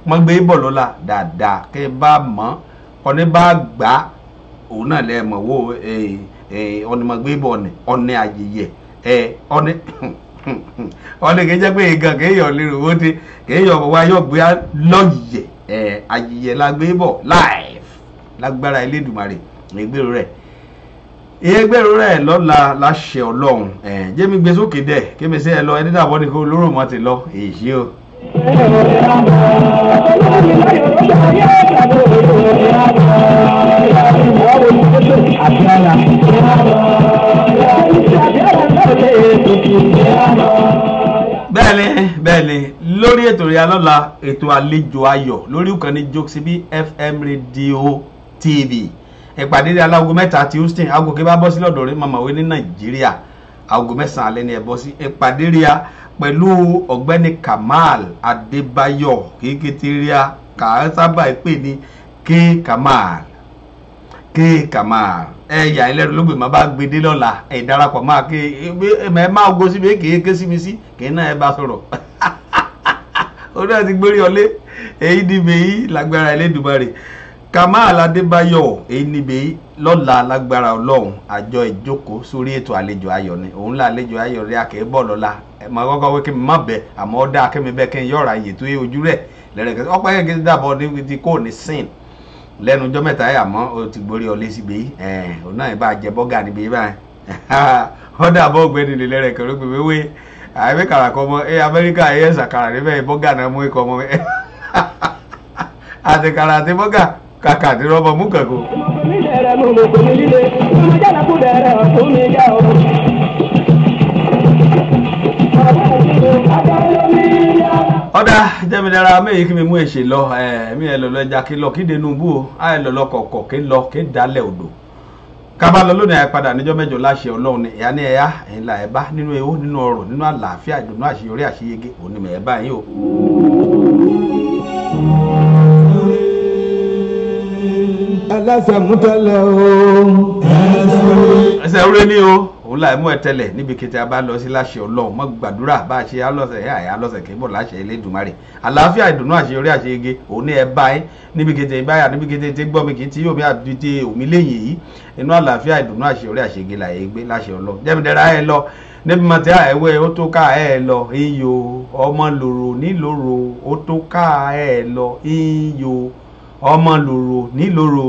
wọ́n gbé bọ̀ lọ́la dáadáa kí ẹ bá mọ̀ ọ́ní bá gbà òun náà lẹ́ mọ̀ wó ọ̀nìmọ̀gbé bọ̀ ọ̀nì ayẹyẹ ọ̀nì kì í jẹ́ pé ìgàn kéèyàn lérò owó tí kéèyàn bọ̀ wá yóò gbé lọ́yẹ̀ ayẹyẹ la gbé bọ̀ live lágbára Elédùmarè ìgbèrò rẹ̀ ìgbèrò rẹ̀ lọ́la láṣẹ Ọlọ́run jẹ́mi gbé sókè dẹ̀ kémi sí ẹ lọ ẹni dàbọ̀ ní kó lóró mọ́ ti lọ èyí o. bẹ́ẹ̀ni lórí ètò ìyá lọ́la ètò àlejò ayọ̀ lórí ìkànnì Jokesibi FM Radio TV ìpàdé ní alágo 3 ti Houston aago kí bá bọ́ sí lọ́dọ̀ rẹ̀ mọ̀mọ́wé ní Nàìjíríà aago 9 alẹ́ ni ẹ bọ́ sí ìpàdé rí a pẹ̀lú ọ̀gbẹ́ni Kamal Adébáyọ̀ kékeré kà sábà pè ní Kamal ẹ̀yà ẹlẹ́rú ló gbé máa bá gbé dé lọ́la ẹ̀ darapọ̀ máa ké ẹ máa gbó síbi kéèké sí mi sí kì í náà ẹ bá sọ̀rọ̀ ó náà ti gbórí ọlé èyí níbi yìí lágbára Elédùmarè Kamal Adébáyọ̀ èyí níbi yìí lọ́la lágbára Ọlọ́run àjọ ìjókòó sórí ètò àlejò ayọ̀ ni òun là àlejò ayọ̀ rí akẹ́ bọ̀ lọ́la ẹ̀ máa kọ́kọ́ wí kí mi má bẹ̀ àmọ́ ó dáa kí mi bẹ́ kí n yọ̀ọ̀ra iye tó yé ojú rẹ̀ lẹ́rẹ̀kẹ́ ọ̀pẹ́ yẹn kí n dàbọ̀ ní ti kò ní sìn lẹ́nu ọjọ́ mẹ́ta ẹ̀ àmọ́ o ti gborí ọlé síbi òun náà bá jẹ bọ́gà níbi báyìí ó dàbọ̀ ọ̀gbẹ́ni lè lẹ́rẹ̀kẹ́ ló gbé wéwé àìwé kàrà kọ́ ọmọ Amẹ́ríkà ẹ̀ ṣàkàrà níbẹ̀ bọ́gà náà mú ikọ̀ ọmọ àti kàrà àti bọ́gà kàkà àti rọ́bọ mú kàkó. ọ̀dà jẹ́mìdára méjì kí mi mú èṣè lọ ẹ̀mí ẹ̀ lọ́lọ́ ẹja kí lọ kí denubú o àì lọ́lọ́ kọ̀ọ̀kọ̀ kí lọ kí dálẹ̀ odò kábà lọ lónìí àìpadà níjọ́ mẹ́jọ láṣẹ Ọlọ́run ni ìyá ní ẹ̀yà ẹ̀yìn là ẹ̀ bá nínú ewu nínú ọrọ̀ nínú àlàáfíà ìdùnnú àṣeyọrí àṣeyege òní mẹ̀ ẹ̀ bá yín o. ẹlẹ́sẹ̀ mú tẹ́lẹ̀ o. ẹsẹ̀ orí ni o òun láì mú ẹ tẹ́lẹ̀ níbi kété a bá lọ sí láṣẹ Ọlọ́run mọ́ gbàdúrà bá a ṣe alọ́sẹ̀ àyà alọ́sẹ̀ kì í bọ̀ láṣẹ Elédùmarè àlàáfíà ìdùnnú àṣeyọrí àṣeyege òun ní ẹ bá yín níbi kété ìbáyà níbi kété tí gbọ́ mi kì í tí yóò mi àbí tí omi lẹ́yìn yìí inú àlàáfíà ìdùnnú àṣeyọrí àṣeyege là yẹ gbé láṣẹ Ọlọ́run jẹ́mìdẹ́ra ẹ lọ níbi mọ̀tí àẹ̀wẹ̀ ó tó ká ẹ lọ iyò ọmọ lòrò nílòrò ó tó ká ẹ lọ iyò ọmọ lòrò nílòrò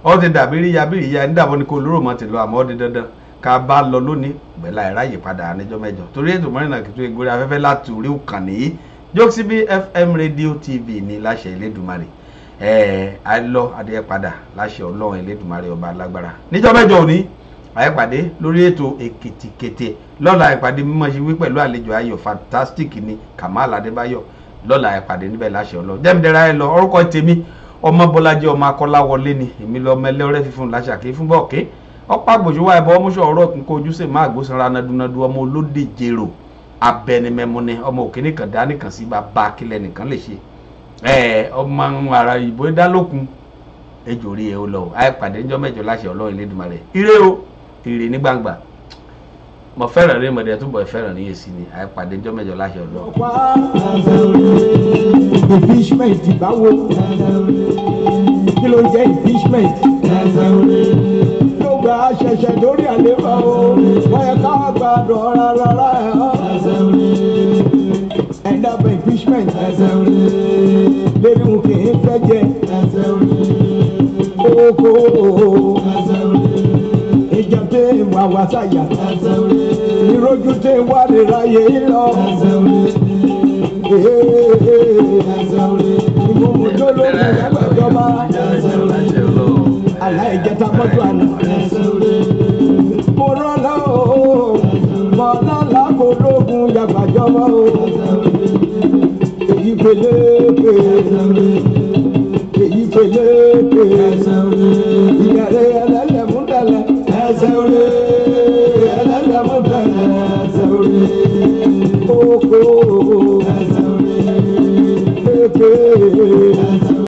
ọ ti dàbí ríya nídàbọ̀ ni kò lóró mọ́ ti lọ àmọ́ ọ di dandan ká bá lọ lónìí gbẹ̀lá ìráyè padà níjọ́ mẹ́jọ torí ètò mọ́rìnà kìtó ìgbórí afẹ́fẹ́ láti orí ìkànnì yìí Jokesibi FM Radio TV ní láṣẹ Elédùmarè àìlọ adìyẹ padà láṣẹ Ọlọ́run Elédùmarè ọba alágbára níjọ́ mẹ́jọ òní àìpàdé lórí ètò Èkìtì Kété lọ́la àìpàdé mímọ́ ṣe wí pẹ̀lú àlejò ayọ̀ fantastic ni Kamal Adébáyọ̀ lọ́la àìpàdé níbẹ̀ láṣẹ Ọlọ́run jẹ́mìdẹ́ra ẹ lọ orúkọ tèmi ọmọ Bọ́lájí ọmọ Akọ́láwọlé ni èmi lọ mẹlẹ́ọ̀rẹ́ fífún láṣàkè fún bọ́ọ̀kẹ́ ọ̀pá gbòjúwà ẹ̀bọ ọmúṣọ ọ̀rọ̀ kò ojúṣe máa gbósanra nadunadu ọmọ olóde jèrò abẹnimẹmúni ọmọ òkè nìkan dá nìkan sí bàbá akílẹ̀ nìkan lè ṣe ọmọ ara ìbò dálókun ejò rí ẹ ó lọ àìpàdé ńjọ́ mẹ́jọ láṣẹ Ọlọ́run Elédùmarè ire o ire ní gbangba mo fẹ́ràn rí mọ̀dẹ́ túbọ̀ fẹ́ràn ní èsì ni àìpàdé ńjọ́ mẹ́jọ láṣẹ Ọlọ́run. impeachment báwo kí ló ń jẹ́ impeachment ló gba ṣẹ̀ṣẹ̀ lórí àléfà o wọ́n yẹ ká gbàdọ̀ rárá ẹ̀dá bẹ̀ impeachment lérí wọn kì í fẹ́ jẹ oko ìjà tẹ wà wá sáyà ìrójú tẹ wà lè ráyè lọ. Ìgbòho tó lórí ẹgbẹ̀jọba aláìjẹta mọ́tò àná. Mo rọ́lá o, mo lọ́la kò lógun yàgbàjọba o. Èyí peléke, èyí peléke. Ìyàrá ẹlẹ́lẹ̀ mú tẹ̀lẹ̀, ẹsẹ̀ orí ẹlẹ́lẹ̀ mú tẹ̀lẹ̀.